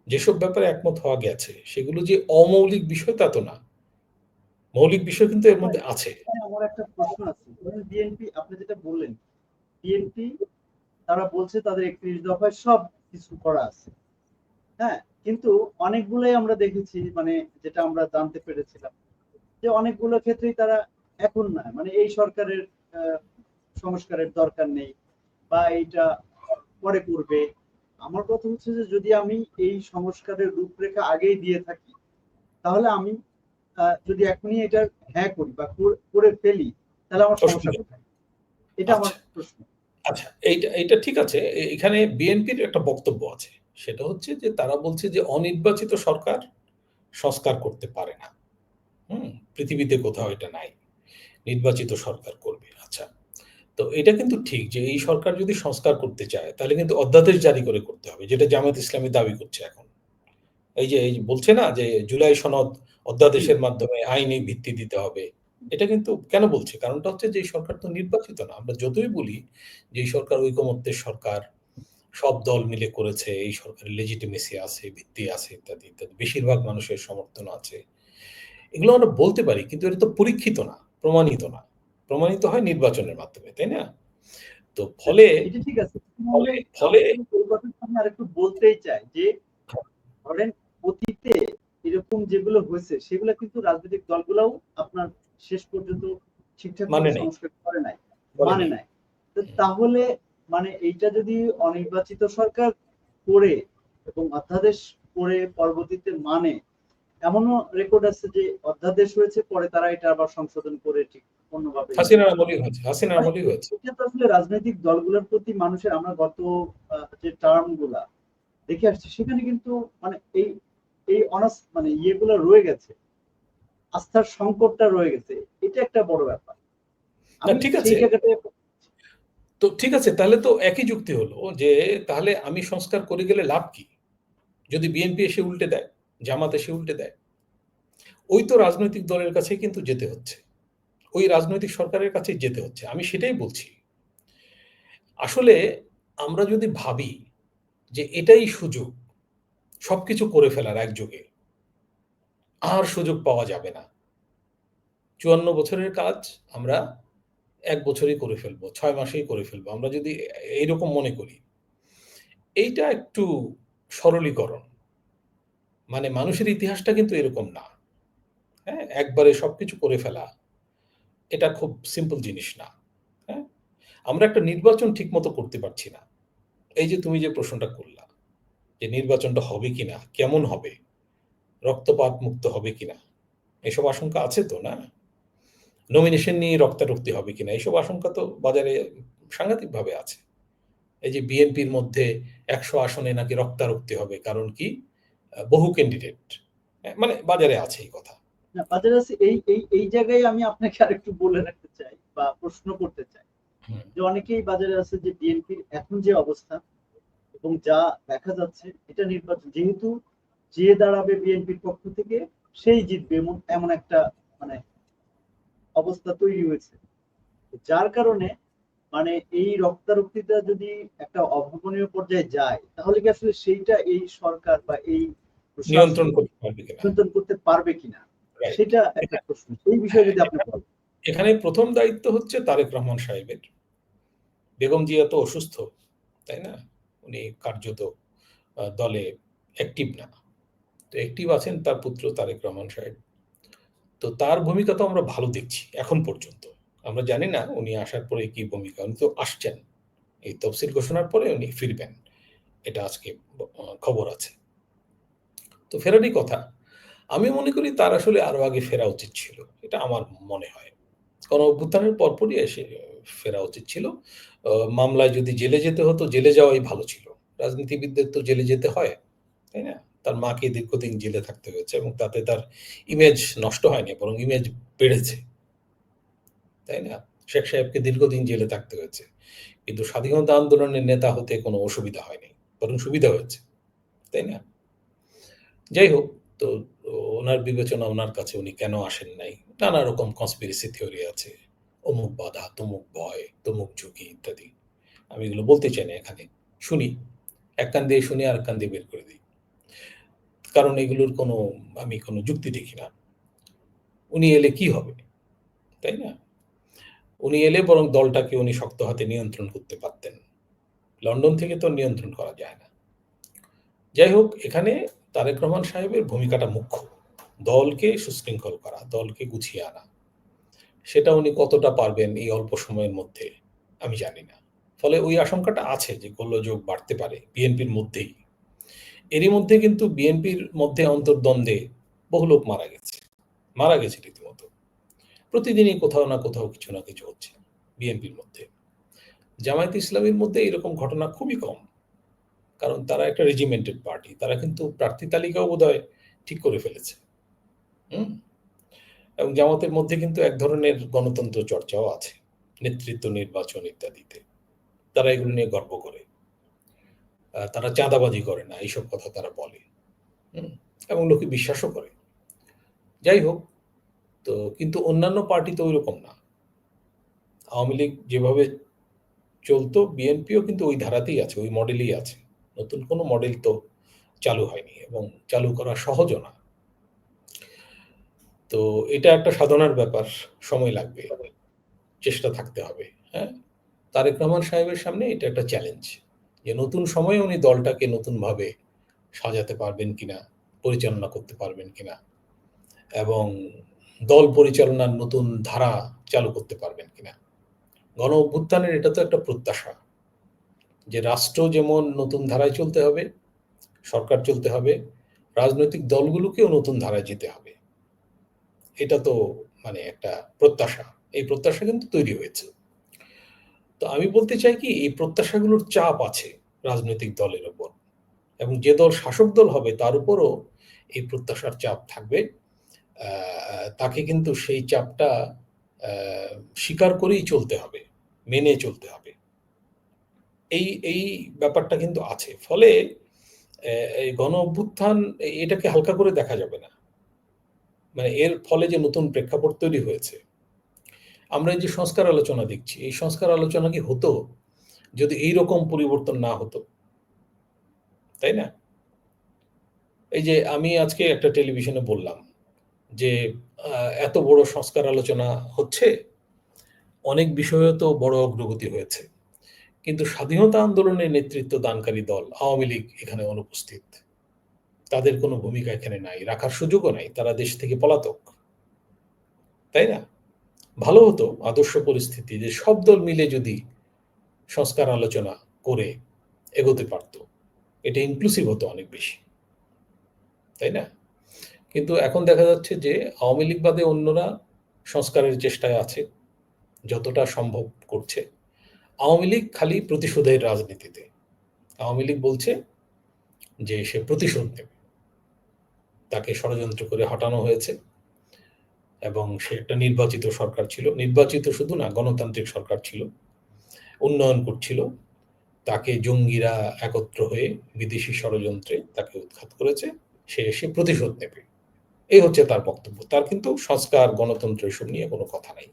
যেসব ব্যাপারে একমত হওয়া গেছে সেগুলো যে অমৌলিক বিষয় তা তো না, মৌলিক বিষয় কিন্তু এর মধ্যে আছে। এখানে আমার একটা প্রশ্ন আছে, ধরেন বিএনপি, আপনি যেটা বললেন, বিএনপি তারা বলছে তাদের ৩১ দফায় সব কিছু করা আছে, হ্যাঁ, কিন্তু অনেকগুলোই আমরা দেখেছি, মানে যেটা আমরা জানতে পেরেছিলাম যে অনেকগুলো ক্ষেত্রেই তারা এখন না, মানে এই সরকারের আহ, সংস্কারের দরকার নেই বা এইটা পরে করবে। আমার কথা হচ্ছে যে যদি আমি এই সংস্কারের রূপরেখা আগেই দিয়ে থাকি, তাহলে আমি যদি এখনই এটা হ্যাঁ করি বা করে ফেলি, তাহলে আমার সমস্যা অসুবিধা। কোথায়? এটা আমার আচ্ছা, প্রশ্ন। আচ্ছা, এইটা ঠিক আছে। এখানে বিএনপির একটা বক্তব্য আছে। সেটা হচ্ছে যে তারা বলছে যে অনির্বাচিত সরকার সংস্কার করতে পারে না। হুম? পৃথিবীতে কোথাও এটা নাই। নির্বাচিত সরকার করবে। আচ্ছা। তো এটা কিন্তু ঠিক যে এই সরকার যদি সংস্কার করতে চায় তাহলে কিন্তু অধ্যাদেশ জারি করে করতে হবে। যেটা জামায়াত ইসলামী দাবি করছে এখন। এই যে বলছে না যে জুলাই সনদ জি, অধ্যাদেশের মাধ্যমে আইনি ভিত্তি দিতে হবে। এটা কিন্তু কেন বলছে? কারণটা হচ্ছে যে এই সরকার তো নির্বাচিত না। আমরা যতই বলি যে এই সরকার ঐকমত্যের সরকার, সব দল মিলে করেছে, এই সরকারের লেজিটিমেসি আছে, ভিত্তি আছে ইত্যাদি, ইত্যাদি। বেশিরভাগ মানুষের সমর্থন আছে। এগুলো আমরা বলতে পারি কিন্তু এটা তো পরীক্ষিত না, প্রমাণিত না। প্রমাণিত হয় নির্বাচনের মাধ্যমে, তাই না? তো ফলে এটা ঠিক আছে। ফলে তাহলে ফলে আমি কিন্তু এই কথাটা আমি আরেকটু বলতেই চাই যে ধরেন অতীতে এরকম যেগুলো হয়েছে সেগুলো কিন্তু রাজনৈতিক দলগুলোও আপনার শেষ পর্যন্ত ঠিকঠাক মানে মতো নেই, সংস্কার করে নাই, করে মানে নেই। নাই। তো তাহলে মানে এইটা যদি অনির্বাচিত সরকার করে এবং অধ্যাদেশ করে পরবর্তীতে মানে, এমনও রেকর্ড আছে যে অধ্যাদেশ হয়েছে পরে তারা এটা আবার সংশোধন করে ঠিক অন্যভাবে ই হাসিনার করছে। আমলেই হয়েছে, হাসিনার মানে আমলেই হয়েছে। এটা তো আসলে রাজনৈতিক দলগুলোর প্রতি মানুষের, আমরা গত যে টার্ম গুলা দেখে আসছি সেখানে কিন্তু মানে এই এই অনাস মানে ইয়েগুলো রয়ে গেছে, আস্থার সংকটটা রয়ে গেছে। এটা একটা বড় ব্যাপার। না আমি ঠিক সেই আছে। জায়গাটায় তো ঠিক আছে, তাহলে তো একই যুক্তি হলো যে তাহলে আমি সংস্কার করে গেলে লাভ কি? যদি বিএনপি এসে উল্টে দেয়, জামাত এসে উল্টে দেয়। ওই তো রাজনৈতিক দলের কাছেই কিন্তু যেতে হচ্ছে। ওই রাজনৈতিক সরকারের কাছেই যেতে হচ্ছে। আমি সেটাই বলছি। আসলে আমরা যদি ভাবি যে এটাই সুযোগ সবকিছু করে ফেলার একযোগে, আর সুযোগ পাওয়া যাবে না। ৫৪ বছরের কাজ আমরা ১ বছরেই করে ফেলবো, ৬ মাসেই করে ফেলবো। আমরা যদি এইরকম মনে করি, এইটা একটু সরলীকরণ। মানে মানুষের ইতিহাসটা কিন্তু এরকম না। হ্যাঁ? একবারে সবকিছু করে ফেলা, এটা খুব সিম্পল জিনিস না। হ্যাঁ? আমরা একটা নির্বাচন ঠিকমতো করতে পারছি না। এই যে তুমি যে প্রশ্নটা করলা, যে নির্বাচনটা হবে কিনা, কেমন হবে, রক্তপাত মুক্ত হবে কিনা, এসব আশঙ্কা আছে তো, না? নমিনেশন নিয়ে রক্তারক্তি হবে কিনা, এসব আশঙ্কা তো বাজারে সাংঘাতিকভাবে আছে। এই যে বিএনপির মধ্যে ১০০ আসনে নাকি রক্তারক্তি হবে। কারণ কি? বহু ক্যান্ডিডেট। মানে বাজারে আছে এই কথা। না, বাজারে আছে, এই জায়গায় আমি আপনাকে আরেকটু বলে রাখতে চাই বা প্রশ্ন করতে চাই হুম। যে অনেকেই বাজারে আছে যে বিএনপির এখন যে অবস্থা এবং যা দেখা যাচ্ছে, এটা নির্বাচন যেহেতু যে দাঁড়াবে বিএনপির পক্ষ থেকে সেই জিতবে, এমন এমন একটা মানে অবস্থা তৈরি হয়েছে, যার কারণে মানে এই রক্তারক্তিটা যদি একটা অভাবনীয় পর্যায়ে যায়, তাহলে কি আসলে সেইটা এই সরকার বা এই নিয়ন্ত্রণ প্রশাসন করতে পারবে কিনা। নিয়ন্ত্রণ করতে পারবে কিনা, রাইট। সেটা একটা প্রশ্ন। সেই বিষয়ে হ্যাঁ, যদি আপনি বলেন। এখানে ১ম দায়িত্ব হচ্ছে তারেক রহমান সাহেবের। বেগম জিয়া তো অসুস্থ, তাই না? উনি কার্যত দলে অ্যাক্টিভ না। তো অ্যাক্টিভ আছেন তার পুত্র তারেক রহমান সাহেব। তো তার ভূমিকা তো আমরা ভালো দেখছি এখন পর্যন্ত। আমরা জানি না উনি আসার পরে কি ভূমিকা। উনি তো আসছেন। এই তফসিল ঘোষণার পরে উনি ফিরবেন। এটা আজকে খবর আছে। তো ফেরারই কথা। আমি মনে করি তার আসলে আরো আগে ফেরা উচিত ছিল। এটা আমার মনে হয়। গণঅভ্যুত্থানের পরপরই এসে ফেরা উচিত ছিল। মামলায় যদি জেলে যেতে হতো, জেলে যাওয়াই ভালো ছিল। রাজনীতিবিদদের তো জেলে যেতে হয়, তাই না? তার মাকে দীর্ঘদিন জেলে থাকতে হয়েছে এবং তাতে তার ইমেজ নষ্ট হয়নি, বরং ইমেজ বেড়েছে, তাই না? শেখ সাহেবকে দীর্ঘদিন জেলে থাকতে হয়েছে। কিন্তু স্বাধীনতা আন্দোলনের নেতা হতে কোনো অসুবিধা হয়নি, বরং সুবিধা হয়েছে, তাই না? যাই হোক, তো ওনার বিবেচনা ওনার কাছে উনি কেন আসেন নাই? নানা রকম কনস্পিরেসি থিওরি আছে। অমুক বাধা, তমুক ভয়, তমুক ঝুঁকি ইত্যাদি। আমি এগুলো বলতে চাই না এখানে। শুনি। এক কান দিয়ে শুনি আরেক কান দিয়ে বের করে দিই। কারণ এগুলোর আমি কোনো যুক্তি দেখি না। উনি এলে কি হবে? তাই না? উনি এলে বরং দলটাকে উনি শক্ত হাতে নিয়ন্ত্রণ করতে পারতেন। লন্ডন থেকে তো নিয়ন্ত্রণ করা যায় না। যাই হোক, এখানে তারেক রহমান সাহেবের ভূমিকাটা মুখ্য। দলকে সুশৃঙ্খল করা, দলকে গুছিয়ে আনা। সেটা উনি কতটা পারবেন এই অল্প সময়ের মধ্যে আমি জানি না। ফলে ওই আশঙ্কাটা আছে যে গোলযোগ বাড়তে পারে বিএনপির মধ্যেই। এরই মধ্যে কিন্তু বিএনপির মধ্যে অন্তর্দ্বন্দ্বে বহু লোক মারা গেছে। মারা গেছে রীতিমতো। প্রতিদিনই কোথাও না কোথাও কিছু না কিছু হচ্ছে বিএনপির মধ্যে। জামায়াতে ইসলামীর মধ্যে এরকম ঘটনা খুবই কম। কারণ তারা একটা রেজিমেন্টেড পার্টি। তারা কিন্তু প্রার্থী তালিকাও বোধহয় ঠিক করে ফেলেছে। হুম? এবং জামাতের মধ্যে কিন্তু এক ধরনের গণতন্ত্র চর্চাও আছে। নেতৃত্ব নির্বাচন ইত্যাদিতে। তারা এগুলো নিয়ে গর্ব করে। তারা চাঁদাবাজি করে না, এইসব কথা তারা বলে। হুম? এবং লোকে বিশ্বাসও করে। যাই হোক, তো কিন্তু অন্যান্য পার্টি তো ঐরকম না। আওয়ামী লীগ যেভাবে চলতো, বিএনপিও কিন্তু ওই ধারাতেই আছে, ওই মডেলেই আছে। নতুন কোনো মডেল তো চালু হয়নি এবং চালু করা সহজও না। তো এটা একটা সাধনার ব্যাপার, সময় লাগবে, চেষ্টা থাকতে হবে। হ্যাঁ? তারেক রহমান সাহেবের সামনে এটা একটা চ্যালেঞ্জ। যে নতুন সময়ে উনি দলটাকে নতুনভাবে সাজাতে পারবেন কিনা, পরিচালনা করতে পারবেন কিনা এবং দল পরিচালনার নতুন ধারা চালু করতে পারবেন কিনা। গণ অভ্যুত্থানের এটা তো একটা প্রত্যাশা যে রাষ্ট্র যেমন নতুন ধারায় চলতে হবে, সরকার চলতে হবে, রাজনৈতিক দলগুলোকেও নতুন ধারায় যেতে হবে। এটা তো মানে একটা প্রত্যাশা। এই প্রত্যাশা কিন্তু তৈরি হয়েছে। তো আমি বলতে চাই কি, এই প্রত্যাশাগুলোর চাপ আছে রাজনৈতিক দলের উপর এবং যে দল শাসক দল হবে তার উপরও এই প্রত্যাশার চাপ থাকবে। তাকে কিন্তু সেই চাপটা আ স্বীকার করেই চলতে হবে, মেনে চলতে হবে। এই ব্যাপারটা কিন্তু আছে। ফলে এই গণ-অভ্যুত্থান এটাকে হালকা করে দেখা যাবে না। মানে এর ফলে যে নতুন প্রেক্ষাপট তৈরি হয়েছে। আমরা এই যে সংস্কার আলোচনা দেখছি, এই সংস্কার আলোচনা কি হতো যদি এইরকম পরিবর্তন না হতো? তাই না? এই যে আমি আজকে একটা টেলিভিশনে বললাম যে, আ এত বড় সংস্কার আলোচনা হচ্ছে, অনেক বিষয়েও তো বড় অগ্রগতি হয়েছে। কিন্তু স্বাধীনতা আন্দোলনের নেতৃত্ব দানকারী দল আওয়ামী লীগ এখানে অনুপস্থিত। তাদের কোনো ভূমিকা এখানে নাই। রাখার সুযোগও নাই। তারা দেশ থেকে পলাতক। তাই না? ভালো হতো আদর্শ পরিস্থিতি যে সব দল মিলে যদি সংস্কার আলোচনা করে এগোতে পারত। এটা ইনক্লুসিভ হতো অনেক বেশি। তাই না? কিন্তু এখন দেখা যাচ্ছে যে আওয়ামী লীগ বাদে অন্যরা সংস্কারের চেষ্টায় আছে। যতটা সম্ভব করছে। আওয়ামী লীগ খালি প্রতিশোধের রাজনীতিতে। আওয়ামী লীগ বলছে যে সে প্রতিশোধ নেবে। তাকে ষড়যন্ত্র করে হটানো হয়েছে এবং সে একটা নির্বাচিত সরকার ছিল। নির্বাচিত শুধু না, গণতান্ত্রিক সরকার ছিল। উন্নয়ন করছিল। তাকে জঙ্গিরা একত্র হয়ে বিদেশি ষড়যন্ত্রে তাকে উৎখাত করেছে। সে এসে প্রতিশোধ নেবে। এই হচ্ছে তার বক্তব্য। তার কিন্তু সংস্কার, গণতন্ত্র এসব নিয়ে কোনো কথা নাই।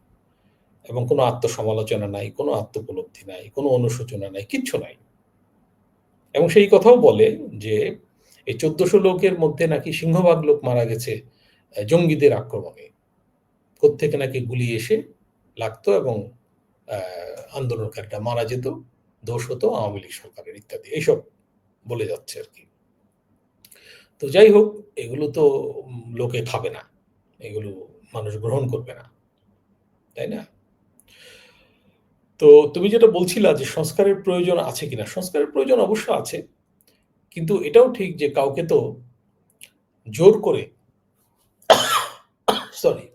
এবং কোনো আত্মসমালোচনা নাই, কোনো আত্মোপলব্ধি নাই, কোনো অনুশোচনা নাই, কিচ্ছু নাই। এবং সেই কথাও বলে যে এই ১৪০০ লোকের মধ্যে নাকি সিংহভাগ লোক মারা গেছে জঙ্গিদের আক্রমণে। কোত্থেকে নাকি গুলি এসে লাগতো এবং আন্দোলনকারীরা মারা যেত দোষ হতো আওয়ামী লীগ সরকারের ইত্যাদি এইসব বলে যাচ্ছে আর কি। তো যাই হোক, এগুলো তো লোকে খাবে না, এগুলো মানুষ গ্রহণ করবে না, তাই না? তো তুমি যেটা বলছিলা যে সংস্কারের প্রয়োজন আছে কিনা, সংস্কারের প্রয়োজন অবশ্য আছে, কিন্তু এটাও ঠিক যে কাউকে তো জোর করে, সরি,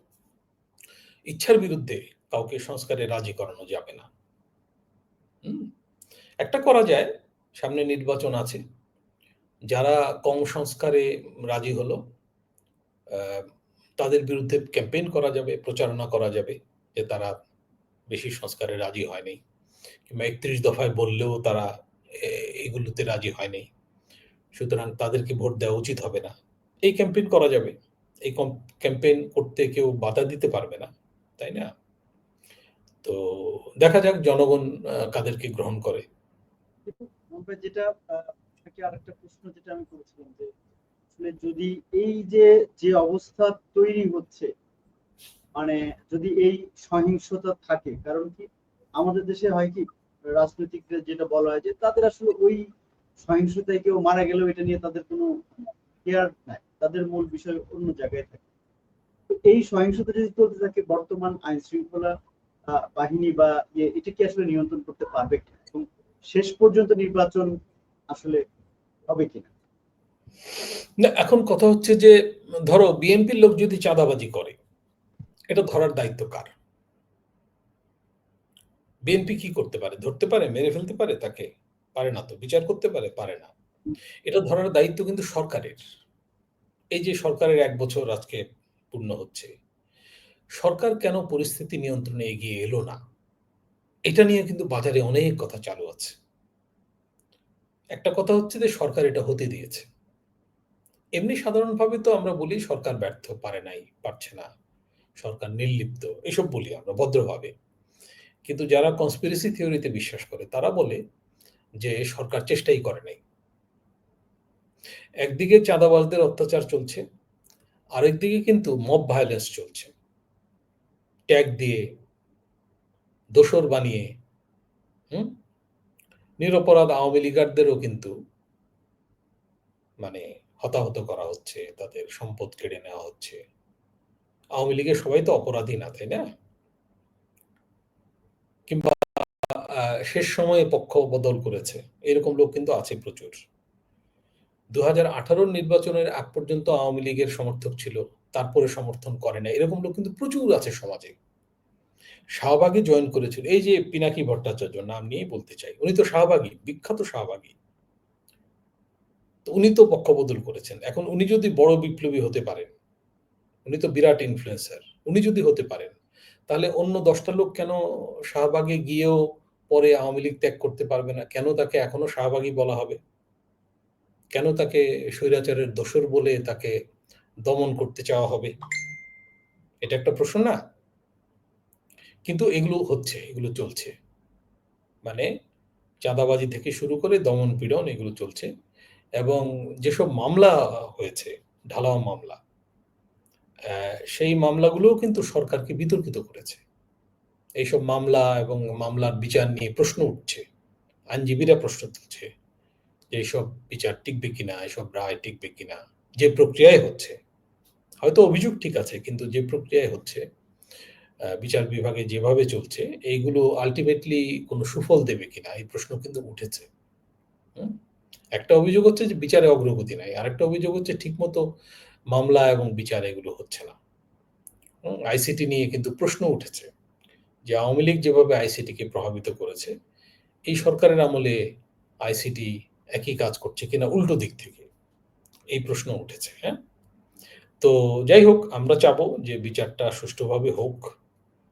ইচ্ছার বিরুদ্ধে কাউকে সংস্কারে রাজি করানো যাবে না। হুম? একটা করা যায়, সামনে নির্বাচন আছে, যারা কম সংস্কারে রাজি হলো তাদের বিরুদ্ধে ক্যাম্পেইন করা যাবে, প্রচারণা করা যাবে যে তারা বেশি সংস্কারে রাজি হয়নি, কিংবা ৩১ দফায় বললেও তারা এগুলোতে রাজি হয়নি, সুতরাং তাদেরকে ভোট দেওয়া উচিত হবে না। এই ক্যাম্পেইন করা যাবে। এই ক্যাম্পেইন করতে কেউ বাধা দিতে পারবে না, তাই না? তো দেখা যাক জনগণ কাদেরকে গ্রহণ করে। যেটা আপনাকে আরেকটা প্রশ্ন যেটা আমি করেছিলাম যে আসলে যদি এই যে যে অবস্থা তৈরি হচ্ছে, মানে যদি এই সহিংসতা থাকে, কারণ কি আমাদের দেশে হয় কি রাজনৈতিকদের যেটা বলা হয় যে তাদের আসলে ওই সহিংসতায় কেউ মারা গেলেও এটা নিয়ে তাদের কোনো কেয়ার নাই, তাদের মূল বিষয় অন্য জায়গায় থাকে। তো এই সহিংসতা যদি চলতে থাকে, বর্তমান আইন শৃঙ্খলা বাহিনী বা এটা কি আসলে নিয়ন্ত্রণ করতে পারবে কিনা, এবং শেষ পর্যন্ত নির্বাচন আসলে হবে কিনা? না, এখন কথা হচ্ছে যে ধরো বিএনপির লোক যদি চাঁদাবাজি করে, এটা ধরার দায়িত্ব কার? বিএনপি কি করতে পারে? ধরতে পারে? মেরে ফেলতে পারে তাকে? পারে না তো। বিচার করতে পারে? পারে না। এটা ধরার দায়িত্ব কিন্তু সরকারের। এই যে সরকারের ১ বছর আজকে পূর্ণ হচ্ছে। সরকার কেন পরিস্থিতি নিয়ন্ত্রণে এগিয়ে এলো না? এটা নিয়ে কিন্তু বাজারে অনেক কথা চালু আছে। একটা কথা হচ্ছে যে সরকার এটা হতে দিয়েছে। এমনি সাধারণভাবে তো আমরা বলি সরকার ব্যর্থ, পারে নাই, পারছে না, সরকার নির্লিপ্ত, এসব বলি আমরা ভদ্রভাবে। কিন্তু যারা কনস্পিরেসি থিওরিতে বিশ্বাস করে তারা বলে যে সরকার চেষ্টাই করে নাই। একদিকে চাঁদাবাজদের অত্যাচার চলছে, আরেকদিকে কিন্তু মব ভায়োলেন্স চলছে। ট্যাগ দিয়ে, দোসর বানিয়ে, হুম? নিরপরাধ আওয়ামী লীগারদেরও কিন্তু মানে হতাহত করা হচ্ছে, তাদের সম্পদ কেড়ে নেওয়া হচ্ছে। আওয়ামী লীগের সবাই তো অপরাধী না, তাই না? কিংবা শেষ সময়ে পক্ষ বদল করেছে, এরকম লোক কিন্তু আছে প্রচুর। ২০১৮ নির্বাচনের আগ পর্যন্ত আওয়ামী লীগের সমর্থক ছিল, তারপরে সমর্থন করে না, এরকম লোক কিন্তু প্রচুর আছে সমাজে। শাহবাগে জয়েন করেছিল, এই যে পিনাকি ভট্টাচার্য, নাম নিয়েই বলতে চাই, উনি তো শাহবাগী, বিখ্যাত শাহবাগী। তো উনি তো পক্ষ বদল করেছেন। এখন উনি যদি বড় বিপ্লবী হতে পারেন, উনি তো বিরাট ইনফ্লুয়েন্সার, উনি যদি হতে পারেন, তাহলে অন্য ১০টা লোক কেন শাহবাগে গিয়েও পরে আওয়ামী লীগ ত্যাগ করতে পারবে না? কেন তাকে এখনো শাহবাগী বলা হবে? কেন তাকে স্বৈরাচারের দোসর বলে তাকে দমন করতে চাওয়া হবে? এটা একটা প্রশ্ন না? কিন্তু এগুলো হচ্ছে, এগুলো চলছে। মানে চাঁদাবাজি থেকে শুরু করে দমন-পীড়ন এগুলো চলছে, এবং যেসব মামলা হয়েছে, ঢালাও মামলা, সেই মামলাগুলোও কিন্তু সরকারকে বিতর্কিত করেছে। এইসব মামলা এবং মামলার বিচার নিয়ে প্রশ্ন উঠছে। আইনজীবীরা প্রশ্ন তুলছে যে এইসব বিচার টিকবে কিনা, এসব রায় টিকবে কিনা? যে প্রক্রিয়ায় হচ্ছে, হয়তো অভিযোগ ঠিক আছে, কিন্তু যে প্রক্রিয়ায় হচ্ছে, বিচার বিভাগে যেভাবে চলছে, এইগুলো আল্টিমেটলি কোনো সুফল দেবে কিনা? এই প্রশ্ন কিন্তু উঠেছে। হুম? একটা অভিযোগ হচ্ছে যে বিচারে অগ্রগতি নাই। আরেকটা অভিযোগ হচ্ছে ঠিকমতো মামলা এবং বিচার এগুলো হচ্ছে না। আইসিটি নিয়ে কিন্তু প্রশ্ন উঠেছে যে আওয়ামী লীগ যেভাবে আইসিটিকে প্রভাবিত করেছে, এই সরকারের আমলে আইসিটি একই কাজ করছে কিনা উল্টো দিক থেকে। এই প্রশ্ন উঠেছে, হ্যাঁ? তো যাই হোক, আমরা চাবো যে বিচারটা সুষ্ঠুভাবে হোক।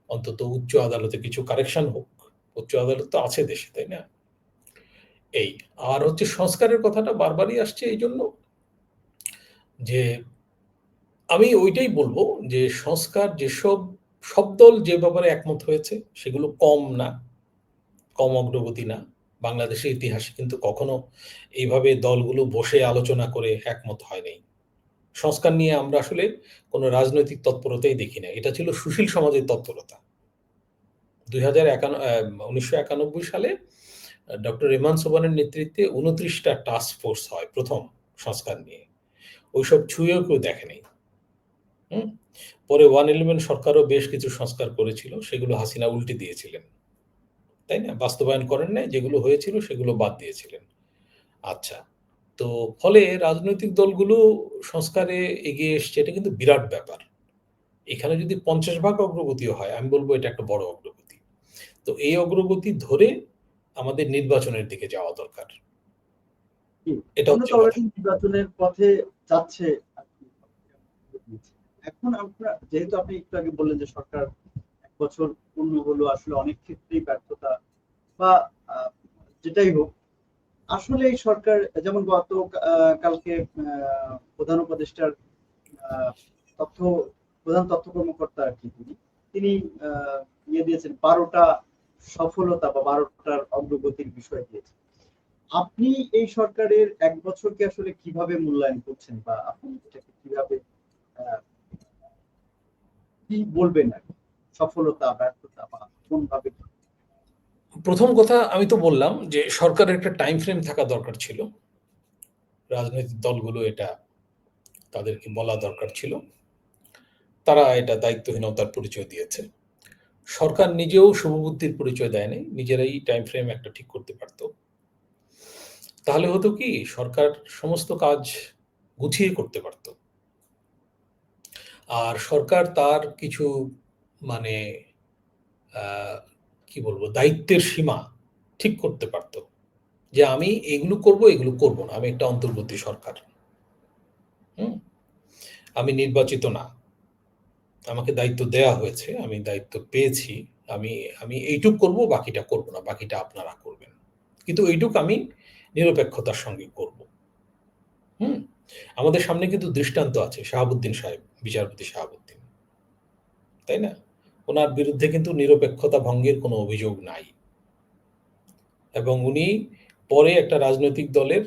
অন্তত উচ্চ আদালতে কিছু কারেকশন হোক। উচ্চ আদালত তো আছে দেশে, তাই না? এই। আর হচ্ছে সংস্কারের কথাটা বারবারই আসছে এইজন্য যে আমি ওইটাই বলবো যে সংস্কার যেসব, সব দল যে ব্যাপারে একমত হয়েছে সেগুলো কম না, কম অগ্রগতি না। বাংলাদেশের ইতিহাসে কিন্তু কখনো এইভাবে দলগুলো বসে আলোচনা করে একমত হয় নাই। সংস্কার নিয়ে আমরা আসলে কোনো রাজনৈতিক তৎপরতাই দেখি না। এটা ছিল সুশীল সমাজের তৎপরতা। ১৯৯১ সালে ডক্টর রেহমান সোবহানের নেতৃত্বে ২৯টা টাস্ক ফোর্স হয় প্রথম সংস্কার নিয়ে। ওইসব ছুঁয়েও কেউ দেখেনি। হুম? পরে 111 সরকারও বেশ কিছু সংস্কার করেছিল। সেগুলো হাসিনা উল্টে দিয়েছিলেন। তাই না? বাস্তবায়ন করেন নাই। যেগুলো হয়েছিল সেগুলো বাদ দিয়েছিলেন। আচ্ছা। তো ফলে রাজনৈতিক দলগুলো সংস্কারে এগিয়ে এসছে, এটা কিন্তু বিরাট ব্যাপার। এখানে যদি ৫০ ভাগ অগ্রগতিও হয়, আমি বলব এটা একটা বড় অগ্রগতি। তো এই অগ্রগতি ধরে আমাদের নির্বাচনের দিকে যাওয়া দরকার। জি, এটা আমরা হচ্ছে তো কথা। অলরেডি নির্বাচনের পথে যাচ্ছে আর কি। এখন আপনার যেহেতু আপনি একটু আগে বললেন যে সরকার ১ বছর পূর্ণ হলো, আসলে অনেক ক্ষেত্রেই ব্যর্থতা বা যেটাই হোক, আসলে এই সরকার যেমন কালকে প্রধান উপদেষ্টার আহ, তথ্য প্রধান তথ্য কর্মকর্তা আর কি তিনি ইয়ে দিয়েছেন ১২টা সফলতা বা ১২টার অগ্রগতির বিষয় দিয়েছেন। আপনি এই সরকারের ১ বছরকে আসলে কিভাবে মূল্যায়ন করছেন বা আপনি এটাকে কিভাবে আহ, কি বলবেন আর কি? সফলতা ব্যর্থতা বা কোনভাবে প্রথম কথা আমি তো বললাম যে সরকারের একটা টাইম ফ্রেম থাকা দরকার ছিল। রাজনৈতিক দলগুলো এটা তাদেরকে বলা দরকার ছিল। তারা এটা দায়িত্বহীনতার পরিচয় দিয়েছে। সরকার নিজেও শুভবুদ্ধির পরিচয় দেয়নি। নিজেরাই টাইম ফ্রেম একটা ঠিক করতে পারত। তাহলে হতো কি, সরকার সমস্ত কাজ গুছিয়ে করতে পারত। আর সরকার তার কিছু মানে কি বলবো, দায়িত্বের সীমা ঠিক করতে পারত। যে আমি এগুলো করব, এগুলো করব না। আমি একটা অন্তর্বর্তী সরকার। হুম? আমি নির্বাচিত না। আমাকে দায়িত্ব দেয়া হয়েছে। আমি দায়িত্ব পেয়েছি। আমি আমি এইটুক করব, বাকিটা করব না। বাকিটা আপনারা করবেন। কিন্তু এইটুক আমি নিরপেক্ষতার সঙ্গে করব। হুম? আমাদের সামনে কিন্তু দৃষ্টান্ত আছে। শাহাবুদ্দিন সাহেব, বিচারপতি শাহাবুদ্দিন। তাই না? উনার বিরুদ্ধে কিন্তু নিরপেক্ষতা ভঙ্গের কোনো অভিযোগ নাই। এবং উনি পরে একটা রাজনৈতিক দলের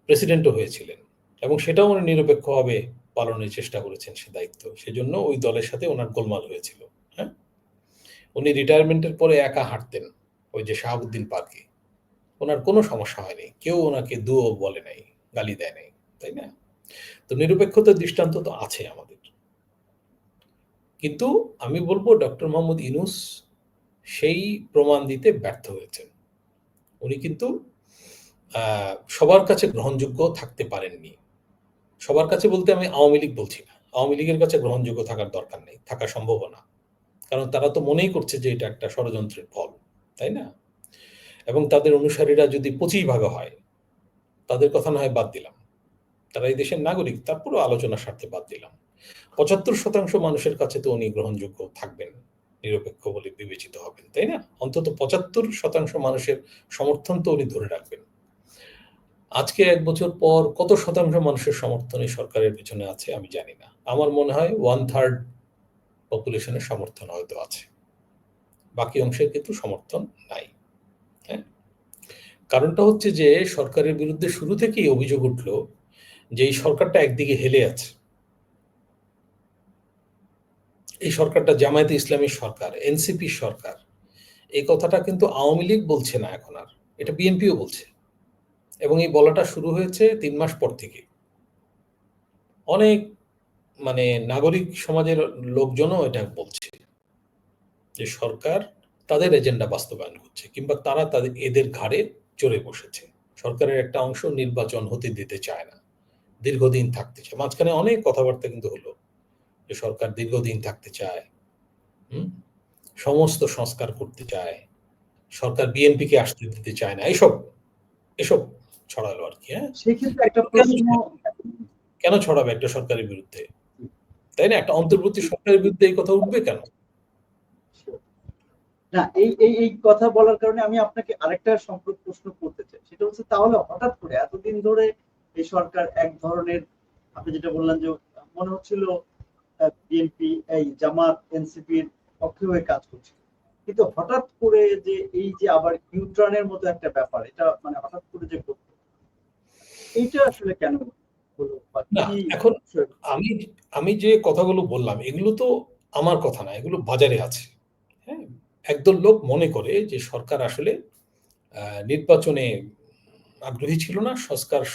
প্রেসিডেন্টও হয়েছিলেন। এবং সেটাও উনি নিরপেক্ষভাবে পালনের চেষ্টা করেছেন সে দায়িত্ব। সেজন্য ওই দলের সাথে উনার গোলমাল হয়েছিল। হ্যাঁ? উনি রিটায়ারমেন্টের পরে একা হাঁটতেন ওই যে শাহাবুদ্দিন পার্কে। উনার কোনো সমস্যা হয়নি। কেউ উনাকে দুও বলে নাই, গালি দেয় নাই। তাই না? তো নিরপেক্ষতার দৃষ্টান্ত তো আছে আমাদের। কিন্তু আমি বলব ডক্টর মোহাম্মদ ইউনূস সেই প্রমাণ দিতে ব্যর্থ হয়েছেন। উনি কিন্তু সবার কাছে গ্রহণযোগ্য থাকতে পারেননি। সবার কাছে বলতে আমি আওয়ামী লীগ বলছি না। আওয়ামী লীগের কাছে গ্রহণযোগ্য থাকার দরকার নেই, থাকা সম্ভবও না। কারণ তারা তো মনেই করছে যে এটা একটা ষড়যন্ত্রের ফল, তাই না? এবং তাদের অনুসারীরা যদি ২৫ ভাগে হয়, তাদের কথা না হয় বাদ দিলাম। তারা এই দেশের নাগরিক, তারপরেও আলোচনার স্বার্থে বাদ দিলাম। ৭৫% মানুষের কাছে তো উনি গ্রহণযোগ্য থাকবেন, নিরপেক্ষ বলে বিবেচিত হবেন, তাই না? অন্তত ৭৫% মানুষের সমর্থন তো উনি ধরে রাখবেন। আজকে ১ বছর পর কত শতাংশ মানুষের সমর্থন এই সরকারের পেছনে আছে আমি জানি না। আমার মনে হয় 1/3 পপুলেশনের সমর্থন হয়তো আছে। বাকি অংশের কিন্তু সমর্থন নাই। হ্যাঁ? কারণটা হচ্ছে যে সরকারের বিরুদ্ধে শুরু থেকেই অভিযোগ উঠল যে এই সরকারটা একদিকে হেলে আছে। এই সরকারটা জামায়াতে ইসলামীর সরকার, এনসিপির সরকার। এই কথাটা কিন্তু আওয়ামী লীগ বলছে না এখন আর। এটা বিএনপিও বলছে। এবং এই বলাটা শুরু হয়েছে ৩ মাস পর থেকে। অনেক নাগরিক সমাজের লোকজনও এটা বলছে যে সরকার তাদের এজেন্ডা বাস্তবায়ন করছে, কিংবা তারা এদের ঘাড়ে চড়ে বসেছে। সরকারের একটা অংশ নির্বাচন হতে দিতে চায় না, দীর্ঘদিন থাকতে চায়। মাঝখানে অনেক কথাবার্তা কিন্তু হলো যে সরকার দীর্ঘদিন থাকতে চায়, সমস্ত সংস্কার করতে চায়, সরকার বিএনপিকে আসতে দিতে চায় না, এসব এসব ছড়ালো আর কি। হ্যাঁ, সেক্ষেত্রে একটা প্রশ্ন কেন ছড়াবে একটা সরকারের বিরুদ্ধে? তাই না? একটা অন্তর্বর্তী সরকারের বিরুদ্ধে এই কথা উঠবে কেন? না, এই কথা বলার কারণে আমি আপনাকে আরেকটা সম্পর্ক প্রশ্ন করতে চাই। সেটা হচ্ছে তাহলে হঠাৎ করে এতদিন ধরে এই সরকার এক ধরনের, আপনি যেটা বললেন যে মনে হচ্ছিল বিএনপি এই জামাত এনসিপির পক্ষে হয়ে কাজ করছে, কিন্তু হঠাৎ করে যে এই যে আবার ইউটার্নের মতো একটা ব্যাপার, এটা হঠাৎ করে যে করতে, এইটা আসলে কেন হলো বা না, কি এখন বিষয়? আমি আমি যে কথাগুলো বললাম এগুলো তো আমার কথা না, এগুলো বাজারে আছে। হ্যাঁ? একদল লোক মনে করে যে সরকার আসলে নির্বাচনে আগ্রহী ছিল না,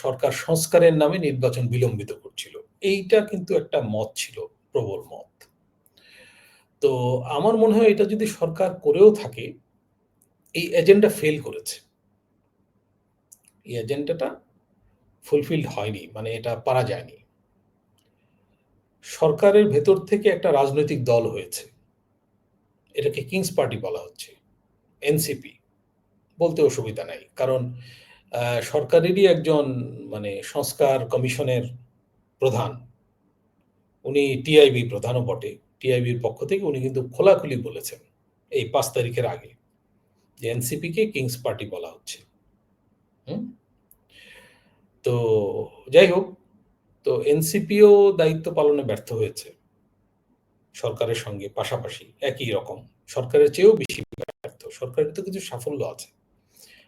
সরকার সংস্কারের নামে নির্বাচন বিলম্বিত করছিল। এইটা কিন্তু একটা মত ছিল, প্রবল মত। তো আমার মনে হয় এটা যদি সরকার করেও থাকে, এই এজেন্ডা ফেল করেছে। এই এজেন্ডাটা ফুলফিলড হয়নি, মানে এটা পারা যায়নি। সরকারের ভেতর থেকে একটা রাজনৈতিক দল হয়েছে, এটাকে কিংস পার্টি বলা হচ্ছে, এনসিপি। বলতে অসুবিধা নাই, কারণ সরকারেরই একজন মানে সংস্কার কমিশনের প্রধান, উনি টিআইবি প্রধানও বটে। টিআইবির পক্ষ থেকে উনি কিন্তু খোলাখুলি বলেছেন এই 5 তারিখের আগে যে এনসিপিকে কিংস পার্টি বলা হচ্ছে। হুম? তো যাই হোক, তো এনসিপিও দায়িত্ব পালনে ব্যর্থ হয়েছে সরকারের সঙ্গে, পাশাপাশি একই রকম, সরকারের চেয়েও বেশি ব্যর্থ। সরকারের তো কিছু সাফল্য আছে,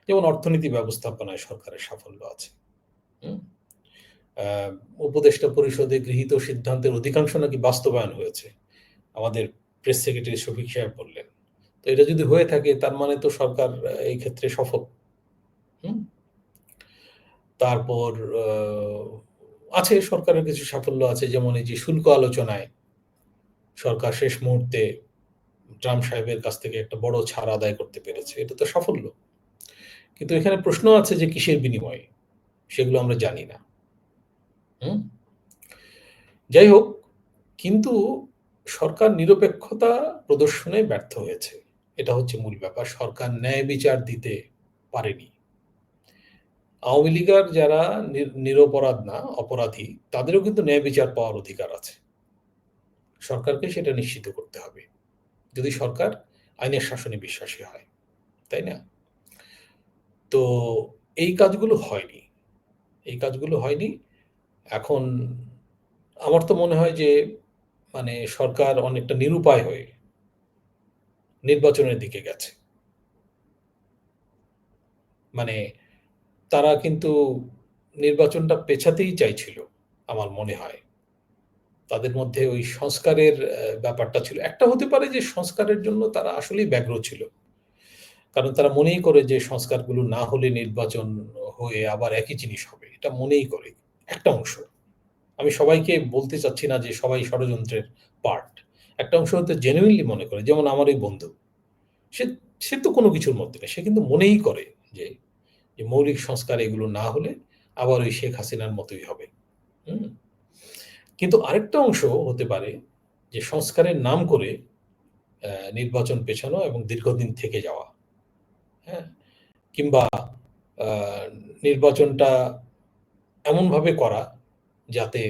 যেমন অর্থনীতি ব্যবস্থাপনায় সরকারের সাফল্য আছে। হুম? উপদেষ্টা পরিষদে গৃহীত সিদ্ধান্তের অধিকাংশ নাকি বাস্তবায়ন হয়েছে, আমাদের প্রেস সেক্রেটারি শফিক সাহেব বললেন। তো এটা যদি হয়ে থাকে তার মানে তো সরকার এই ক্ষেত্রে সফল। হুম? তারপর আছে সরকারের কিছু সাফল্য আছে, যেমন এই যে শুল্ক আলোচনায় সরকার শেষ মুহূর্তে ট্রাম্প সাহেবের কাছ থেকে একটা বড় ছাড় আদায় করতে পেরেছে, এটা তো সাফল্য। কিন্তু এখানে প্রশ্ন আছে যে কিসের বিনিময়ে, সেগুলো আমরা জানি না। হুম? যাই হোক, কিন্তু সরকার নিরপেক্ষতা প্রদর্শনে ব্যর্থ হয়েছে, এটা হচ্ছে মূল ব্যাপার। সরকার ন্যায় বিচার দিতে পারেনি। আওয়ামী লীগার যারা নিরপরাধ না, অপরাধী, তাদেরও কিন্তু ন্যায় বিচার পাওয়ার অধিকার আছে। সরকারকে সেটা নিশ্চিত করতে হবে, যদি সরকার আইনের শাসনে বিশ্বাসী হয়, তাই না? তো এই কাজগুলো হয়নি, এই কাজগুলো হয়নি। এখন আমার তো মনে হয় যে মানে সরকার অনেকটা নিরুপায় হয়ে নির্বাচনের দিকে গেছে। মানে তারা কিন্তু নির্বাচনটা পেছাতেই চাইছিল আমার মনে হয়। তাদের মধ্যে ওই সংস্কারের ব্যাপারটা ছিল। একটা হতে পারে যে সংস্কারের জন্য তারা আসলেই ব্যগ্র ছিল। কারণ তারা মনেই করে যে সংস্কারগুলো না হলে নির্বাচন হয়ে আবার একই জিনিস হবে। এটা মনেই করে একটা অংশ। আমি সবাইকে বলতে চাচ্ছি না যে সবাই ষড়যন্ত্রের পার্ট। একটা অংশ হয়তো জেনুইনলি মনে করে, যেমন আমার এই বন্ধু। সে সে তো কোনো কিছুর মধ্যে নেই। সে কিন্তু মনেই করে যে যে মৌলিক সংস্কার এগুলো না হলে আবার ওই শেখ হাসিনার মতোই হবে। হুম? কিন্তু আরেকটা অংশ হতে পারে যে সংস্কারের নাম করে নির্বাচন পেছানো এবং দীর্ঘদিন থেকে যাওয়া। হ্যাঁ? কিংবা আ নির্বাচনটা এমনভাবে করা যাতে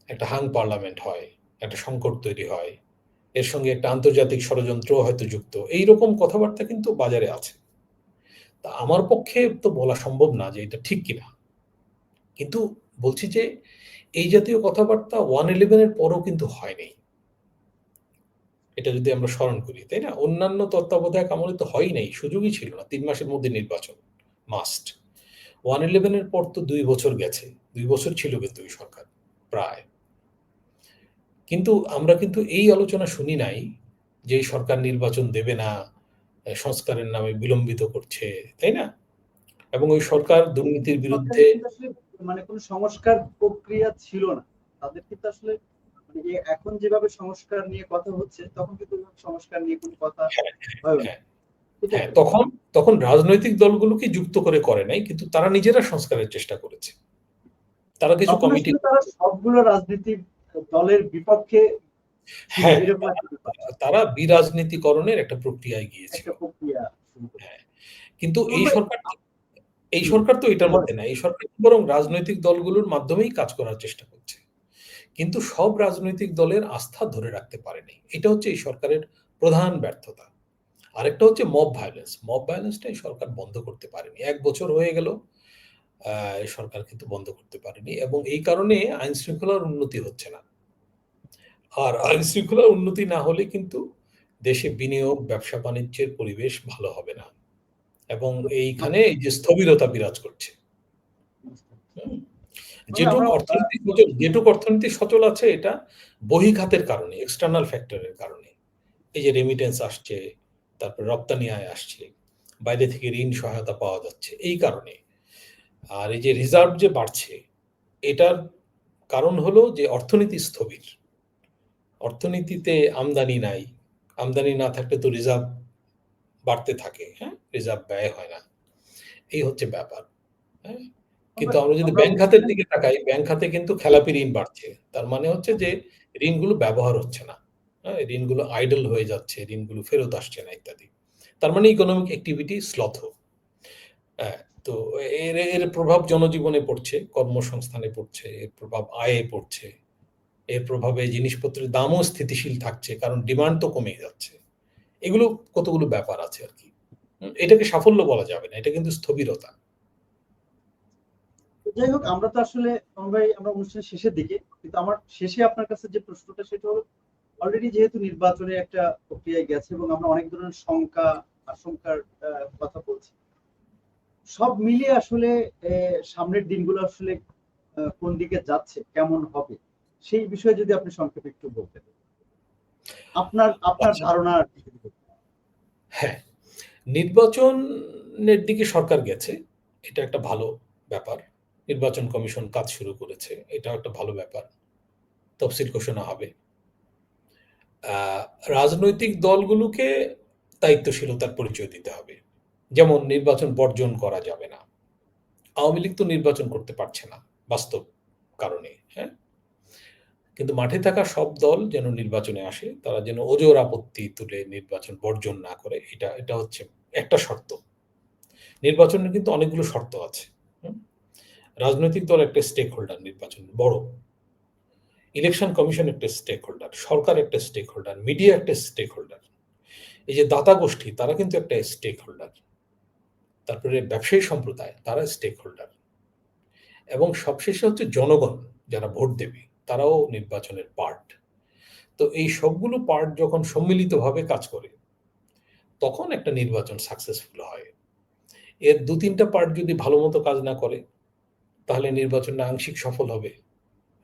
একটা হাং পার্লামেন্ট হয়, একটা সংকট তৈরি হয়। এর সঙ্গে একটা আন্তর্জাতিক ষড়যন্ত্রও হয়তো যুক্ত। এইরকম কথাবার্তা কিন্তু বাজারে আছে। তা আমার পক্ষে তো বলা সম্ভব না যে এটা ঠিক কিনা। কিন্তু বলছি যে এই জাতীয় কথাবার্তা 111 এর পরেও কিন্তু হয় নাই। এটা যদি আমরা স্মরণ করি, তাই না? অন্যান্য তত্ত্বাবধায়ক আমলে তো হয়ই নাই, সুযোগই ছিল না। ৩ মাসের মধ্যে নির্বাচন মাস্ট। 111 এর পর তো ২ বছর গেছে। ২ বছর ছিল কিন্তু ওই সরকার প্রায়। কিন্তু আমরা কিন্তু এই আলোচনা শুনি নাই যে এই সরকার নির্বাচন দেবে না, সংস্কারের নামে বিলম্বিত করছে, তাই না? এবং ওই সরকার দুর্নীতির বিরুদ্ধে সরকারের কিন্তু আসলে মানে কোনো সংস্কার প্রক্রিয়া ছিল না। তাদের কিন্তু আসলে মানে এখন যেভাবে সংস্কার নিয়ে কথা হচ্ছে, তখন কিন্তু ওইভাবে সংস্কার নিয়ে কোনো কথা হ্যাঁ, হয় না। হ্যাঁ, এটাই হ্যাঁ, তো। তখন রাজনৈতিক দলগুলোকে যুক্ত করে নাই, কিন্তু তারা নিজেরা সংস্কারের চেষ্টা করেছে। তারা কিছু তখন কমিটি, আসলে তারা সবগুলো রাজনৈতিক দলের বিপক্ষে ছিল, হ্যাঁ, এরকম একটা ব্যাপার ছিল। তারা বিরাজনীতিকরণের একটা প্রক্রিয়ায় গিয়েছিল। একটা প্রক্রিয়া শুরু করে। হ্যাঁ, কিন্তু এবং ভাই, এই জি, সরকার তো এটার বলেন। মধ্যে না। এই সরকার বরং রাজনৈতিক দলগুলোর মাধ্যমেই কাজ করার চেষ্টা করছে। কিন্তু সব রাজনৈতিক দলের আস্থা ধরে রাখতে পারেনি। এটা হচ্ছে এই সরকারের প্রধান ব্যর্থতা। আরেকটা হচ্ছে মব ভায়োলেন্স। মব ভায়োলেন্সটা এই সরকার বন্ধ করতে পারেনি। ১ বছর হয়ে গেল, এই সরকার কিন্তু বন্ধ করতে পারেনি এবং এই কারণে আইন শৃঙ্খলার উন্নতি হচ্ছে না। আর আইন শৃঙ্খলার উন্নতি না হলে কিন্তু দেশে বিনিয়োগ, ব্যবসা-বাণিজ্যের পরিবেশ ভালো হবে না। এবং এইখানে এই যে স্থবিরতা বিরাজ করছে। হুম? মানে আমরা যেটুক অর্থনীতি সচল আছে এটা বহিঃখাতের কারণে, এক্সটার্নাল ফ্যাক্টর এর কারণে। এই যে রেমিটেন্স আসছে, তারপরে রপ্তানি আয় আসছে, বাইরে থেকে ঋণ সহায়তা পাওয়া যাচ্ছে এই কারণে। আর এই যে রিজার্ভ যে বাড়ছে, এটার কারণ হলো যে অর্থনীতি স্থবির। অর্থনীতিতে আমদানি নাই। আমদানি না থাকলে তো রিজার্ভ বাড়তে থাকে, হ্যাঁ? রিজার্ভ ব্যয় হয় না। এই হচ্ছে ব্যাপার, হ্যাঁ? কিন্তু আমরা যদি আমরা ব্যাংক খাতের অনুষ্ঠানে দিকে তাকাই, ব্যাংক খাতে কিন্তু খেলাপি ঋণ বাড়ছে। তার মানে হচ্ছে যে ঋণগুলো ব্যবহার হচ্ছে না, হ্যাঁ? ঋণগুলো আইডল হয়ে যাচ্ছে, ঋণগুলো ফেরত আসছে না ইত্যাদি। তার মানে ইকোনমিক অ্যাক্টিভিটি শ্লথ। হ্যাঁ, তো এর প্রভাব জনজীবনে পড়ছে, কর্মসংস্থানে পড়ছে, এর প্রভাব আয়ে পড়ছে, এর প্রভাবে জিনিসপত্রের দামও স্থিতিশীল থাকছে কারণ ডিমান্ড তো কমে যাচ্ছে। এগুলো কতগুলো ব্যাপার আছে আরকি। এটাকে সাফল্য বলা যাবে না। এটা কিন্তু স্থবিরতা। যাই হোক, আমরা তো আসলে ভাই আমরা অনুষ্ঠানের শেষের দিকে, কিন্তু আমার শেষে আপনার কাছে যে প্রশ্নটা সেটা হলো, অলরেডি যেহেতু নির্বাচনের একটা প্রক্রিয়ায় গেছে এবং আমরা অনেক ধরনের শঙ্কা আশঙ্কার কথা বলছি, সব মিলিয়ে আসলে সামনের দিনগুলো আসলে কোন দিকে যাচ্ছে, কেমন হবে, সেই বিষয়ে যদি আপনি সংক্ষেপে একটু বলতেন, আপনার আপনার আচ্ছা, ধারণা আর কি যদি বলতেন। হ্যাঁ, নির্বাচনের দিকে সরকার গেছে। এটা একটা ভালো ব্যাপার। নির্বাচন কমিশন কাজ শুরু করেছে। এটাও একটা ভালো ব্যাপার। তফসিল ঘোষণা হবে। আ রাজনৈতিক দলগুলোকে দায়িত্বশীলতার পরিচয় দিতে হবে। যেমন নির্বাচন বর্জন করা যাবে না। আওয়ামী লীগ তো নির্বাচন করতে পারছে না, বাস্তব কারণে, হ্যাঁ? কিন্তু মাঠে থাকা সব দল যেন নির্বাচনে আসে, তারা যেন ওজোর আপত্তি তুলে নির্বাচন বর্জন না করে, এটা হচ্ছে একটা শর্ত। নির্বাচনের কিন্তু অনেকগুলো শর্ত আছে, হুম? রাজনৈতিক দল একটা স্টেক হোল্ডার, নির্বাচন বড়। ইলেকশন কমিশন একটা স্টেক হোল্ডার, সরকার একটা স্টেক হোল্ডার, মিডিয়া একটা স্টেক হোল্ডার। এই যে দাতা গোষ্ঠী, তারা কিন্তু একটা স্টেক হোল্ডার। তারপরে ব্যবসায়ী সম্প্রদায়, তারা স্টেক হোল্ডার। এবং সবশেষে হচ্ছে জনগণ, যারা ভোট দেবে, তারাও নির্বাচনের পার্ট। তো এই সবগুলো পার্ট যখন সম্মিলিতভাবে কাজ করে, তখন একটা নির্বাচন সাকসেসফুল হয়। এর ২-৩ টা পার্ট যদি ভালোমতো কাজ না করে, তাহলে নির্বাচনটা আংশিক সফল হবে,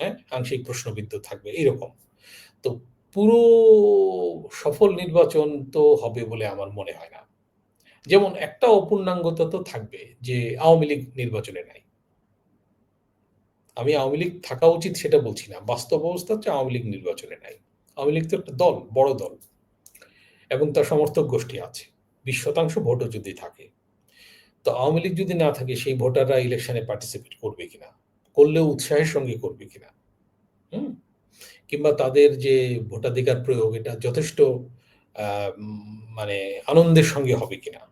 হ্যাঁ? আংশিক প্রশ্নবিদ্ধ থাকবে, এইরকম। তো পুরো সফল নির্বাচন তো হবে বলে আমার মনে হয় না। যেমন একটা অপূর্ণাঙ্গতা তো থাকবে যে আওয়ামী লীগ নির্বাচনে নাই। আমি আওয়ামী লীগ থাকা উচিত সেটা বলছি না। বাস্তব অবস্থা হচ্ছে আওয়ামী লীগ নির্বাচনে নাই। আওয়ামী লীগ তো একটা দল, বড় দল এবং তার সমর্থক গোষ্ঠী আছে। ২০% ভোটও যদি থাকে। তো আওয়ামী লীগ যদি না থাকে সেই ভোটাররা ইলেকশনে পার্টিসিপেট করবে কিনা? করলেও উৎসাহের সঙ্গে করবে কিনা? হুম? কিংবা তাদের যে ভোটাধিকার প্রয়োগ এটা যথেষ্ট আ মানে আনন্দের সঙ্গে হবে কিনা?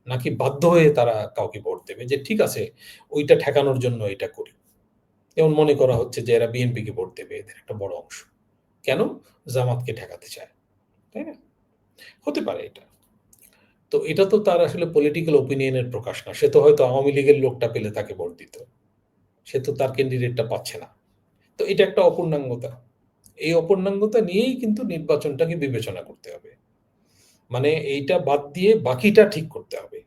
নাকি বাধ্য হয়ে তারা কাউকে ভোট দেবে যে ঠিক আছে ওইটা ঠেকানোর জন্য এটা করি। যেমন মনে করা হচ্ছে যে এরা বিএনপিকে ভোট দেবে এদের একটা বড় অংশ। কেন? জামাতকে ঠেকাতে চায়। তাই না? হতে পারে এটা। তো এটা তো তার আসলে পলিটিক্যাল ওপিনিয়ন এর প্রকাশ না। সে তো হয়তো আওয়ামী লীগের লোকটা পেলে তাকে ভোট দিত। সে তো তার ক্যান্ডিডেটটা পাচ্ছে না। তো এটা একটা অপূর্ণাঙ্গতা। এই অপূর্ণাঙ্গতা নিয়েই কিন্তু নির্বাচনটাকে বিবেচনা করতে হবে। মানে এইটা বাদ দিয়ে বাকিটা ঠিক করতে হবে।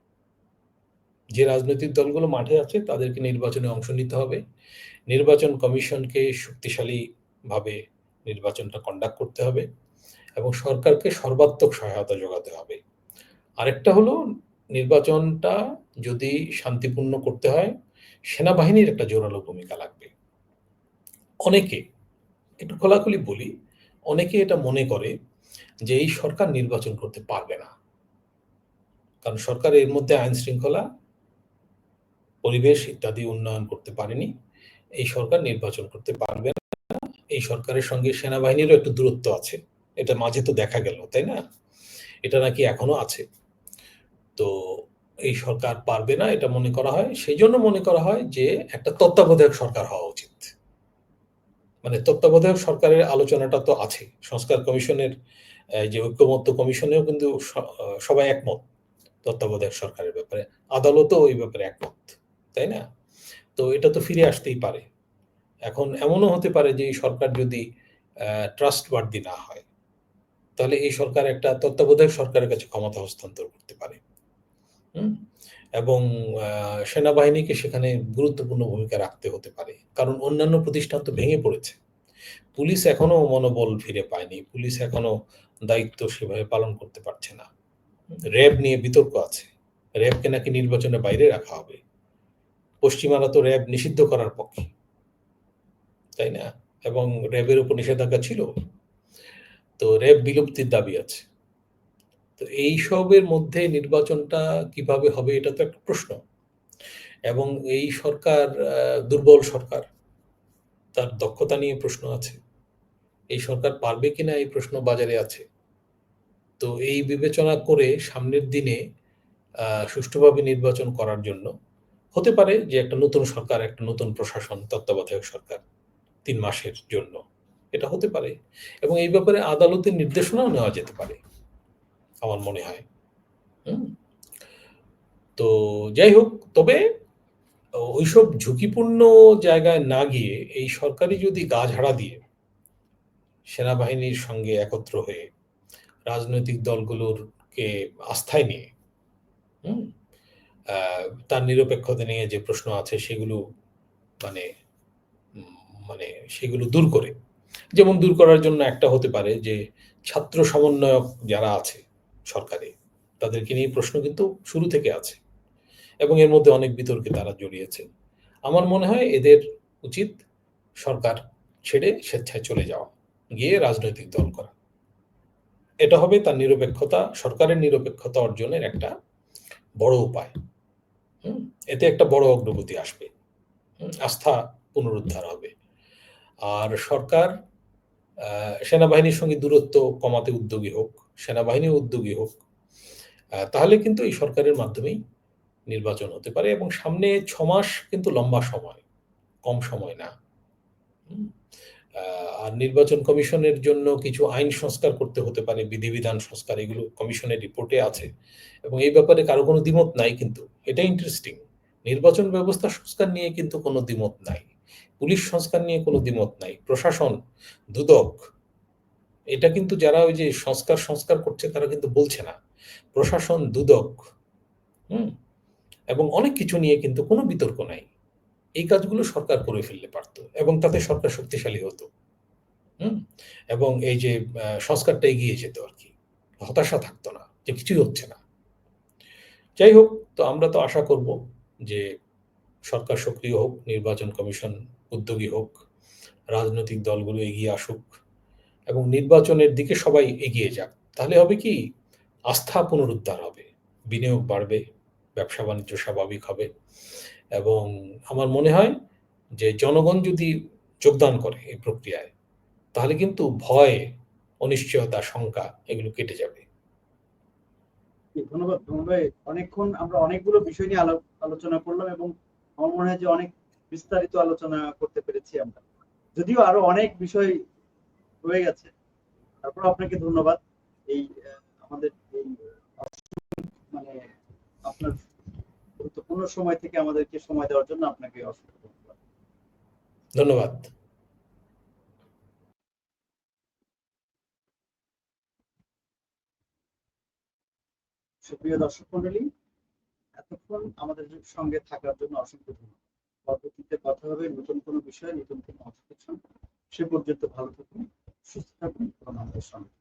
যে রাজনৈতিক দলগুলো মাঠে আছে তাদেরকে নির্বাচনে অংশ নিতে হবে। নির্বাচন কমিশনকে শক্তিশালীভাবে নির্বাচনটা কন্ডাক্ট করতে হবে এবং সরকারকে সর্বাত্মক সহায়তা যোগাতে হবে। আরেকটা হলো নির্বাচনটা যদি শান্তিপূর্ণ করতে হয়, সেনাবাহিনীর একটা জোরালো ভূমিকা লাগবে। অনেকে, একটু খোলাখুলি বলি, অনেকে এটা মনে করে যে এই সরকার নির্বাচন করতে পারবে না। কারণ সরকার এর মধ্যে আইন শৃঙ্খলা, পরিবেশ ইত্যাদি উন্নয়ন করতে পারেনি। এই সরকার নির্বাচন করতে পারবে না। এই সরকারের সঙ্গে সেনাবাহিনীরও একটু দূরত্ব আছে। এটা মাঝে তো দেখা গেল, তাই না? এটা নাকি এখনো আছে। তো এই সরকার পারবে না এটা মনে করা হয়। সেজন্য মনে করা হয় যে একটা তত্ত্বাবধায়ক সরকার হওয়া উচিত। মানে তত্ত্বাবধায়ক সরকারের আলোচনাটা তো আছে। সংস্কার কমিশনের যে ঐকমত্য কমিশনেও কিন্তু সবাই একমত তত্ত্বাবধায়ক সরকারের ব্যাপারে। আদালতও এই ব্যাপারে একমত। তাই না? তো এটা তো ফিরে আসতেই পারে। এখন এমনও হতে পারে যে এই সরকার যদি ট্রাস্টওয়ার্দি না হয়, তাহলে এই সরকার একটা তত্ত্বাবধায়ক সরকারের কাছে ক্ষমতা হস্তান্তর করতে পারে। হুম? এবং আ সেনাবাহিনীকে সেখানে গুরুত্বপূর্ণ ভূমিকা রাখতে হতে পারে। কারণ অন্যান্য প্রতিষ্ঠান তো ভেঙে পড়েছে। পুলিশ এখনো মনোবল ফিরে পায়নি। পুলিশ এখনো দায়িত্ব সেভাবে পালন করতে পারছে না। র্যাব নিয়ে বিতর্ক আছে। র্যাবকে নাকি নির্বাচনের বাইরে রাখা হবে। পশ্চিমারা তো র্যাব নিষিদ্ধ করার পক্ষে, তাই না? এবং র্যাবের উপর নিষেধাজ্ঞা ছিল, তো র্যাব বিলুপ্তির দাবি আছে। তো এইসবের মধ্যে নির্বাচনটা কিভাবে হবে এটা তো একটা প্রশ্ন। এবং এই সরকার দুর্বল সরকার, তার দক্ষতা নিয়ে প্রশ্ন আছে। এই সরকার পারবে কিনা এই প্রশ্ন বাজারে আছে। তো এই বিবেচনা করে সামনের দিনে সুষ্ঠুভাবে নির্বাচন করার জন্য হতে পারে যে একটা নতুন সরকার, একটা নতুন প্রশাসন, তত্ত্বাবধায়ক সরকার ৩ মাসের জন্য, এটা হতে পারে। এবং এই ব্যাপারে আদালতের নির্দেশনাও নেওয়া যেতে পারে আমার মনে হয়। তো যাই হোক, তবে ওইসব ঝুঁকিপূর্ণ জায়গায় না গিয়ে এই সরকারই যদি গা ঝাড়া দিয়ে সেনাবাহিনীর সঙ্গে একত্র হয়ে রাজনৈতিক দলগুলোরকে আস্থায় নিয়ে তার নিরপেক্ষতা নিয়ে যে প্রশ্ন আছে সেগুলো মানে মানে সেগুলো দূর করে, যেমন দূর করার জন্য একটা হতে পারে যে ছাত্র সমন্বয়ক যারা আছে সরকারে, তাদেরকে নিয়ে প্রশ্ন কিন্তু শুরু থেকে আছে এবং এর মধ্যে অনেক বিতর্কে তারা জড়িয়েছে। আমার মনে হয় এদের উচিত সরকার ছেড়ে স্বেচ্ছায় চলে যাওয়া, গিয়ে রাজনৈতিক দল করা। এটা হবে তার নিরপেক্ষতা, সরকারের নিরপেক্ষতা অর্জনের একটা বড় উপায়। এতে একটা বড় অগ্রগতি আসবে, আস্থা পুনরুদ্ধার হবে। আর সরকার সেনাবাহিনীর সঙ্গে দূরত্ব কমাতে উদ্যোগী হোক, সেনাবাহিনী উদ্যোগী হোক, তাহলে কিন্তু এই সরকারের মাধ্যমেই নির্বাচন হতে পারে। এবং সামনে 6 মাস কিন্তু লম্বা সময়, কম সময় না। আর নির্বাচন কমিশনের জন্য কিছু আইন সংস্কার করতে হতে পারে, বিধিবিধান সংস্কার, এগুলো কমিশনের রিপোর্টে আছে এবং এই ব্যাপারে কারো কোনো দ্বিমত নাই। কিন্তু এটা ইন্টারেস্টিং, নির্বাচন ব্যবস্থা সংস্কার নিয়ে কিন্তু কোনো দ্বিমত নাই, পুলিশ সংস্কার নিয়ে কোনো দ্বিমত নাই, প্রশাসন দুদক, এটা কিন্তু যারা ওই যে সংস্কার করছে তারা কিন্তু বলছে না, প্রশাসন দুদক এবং অনেক কিছু নিয়ে কিন্তু কোনো বিতর্ক নাই। এই কাজগুলো সরকার করে ফেললে পারত এবং তাতে সরকার শক্তিশালী হতো। এবং এই যে সংস্কারটা এগিয়ে যেত আর কি, হতাশা থাকতো না যে কিছুই হচ্ছে না। যাই হোক, তো আমরা তো আশা করব যে সরকার সক্রিয় হোক, নির্বাচন কমিশন উদ্যোগী হোক, রাজনৈতিক দলগুলো এগিয়ে আসুক এবং নির্বাচনের দিকে সবাই এগিয়ে যাক। তাহলে হবে কি, আস্থা পুনরুদ্ধার হবে, বিনিয়োগ বাড়বে, ব্যবসা বাণিজ্য স্বাভাবিক হবে। এবং আমার মনে হয় যে জনগণ যদি যোগদান করে এই প্রক্রিয়ায়, তাহলে কিন্তু ভয়, অনিশ্চয়তা, শঙ্কা এগুলো কেটে যাবে। ধন্যবাদ ভাই, অনেকক্ষণ আমরা অনেকগুলো বিষয় নিয়ে আলোচনা করলাম এবং আমার মনে হয় যে অনেক বিস্তারিত আলোচনা করতে পেরেছি আমরা, যদিও আরো অনেক বিষয় রয়ে গেছে। তারপর আপনাকে ধন্যবাদ এই আমাদের এই মানে আপনার গুরুত্বপূর্ণ সময় থেকে আমাদেরকে সময় দেওয়ার জন্য আপনাকে অসংখ্য ধন্যবাদ। ধন্যবাদ। সুপ্রিয় দর্শক মন্ডলী, এতক্ষণ আমাদের সঙ্গে থাকার জন্য অসংখ্য ধন্যবাদ। পরবর্তীতে কথা হবে নতুন কোনো বিষয়ে, নতুন কোনো অবজেকশন। সে পর্যন্ত ভালো থাকুন, সুস্থ থাকুন এবং আমাদের সঙ্গে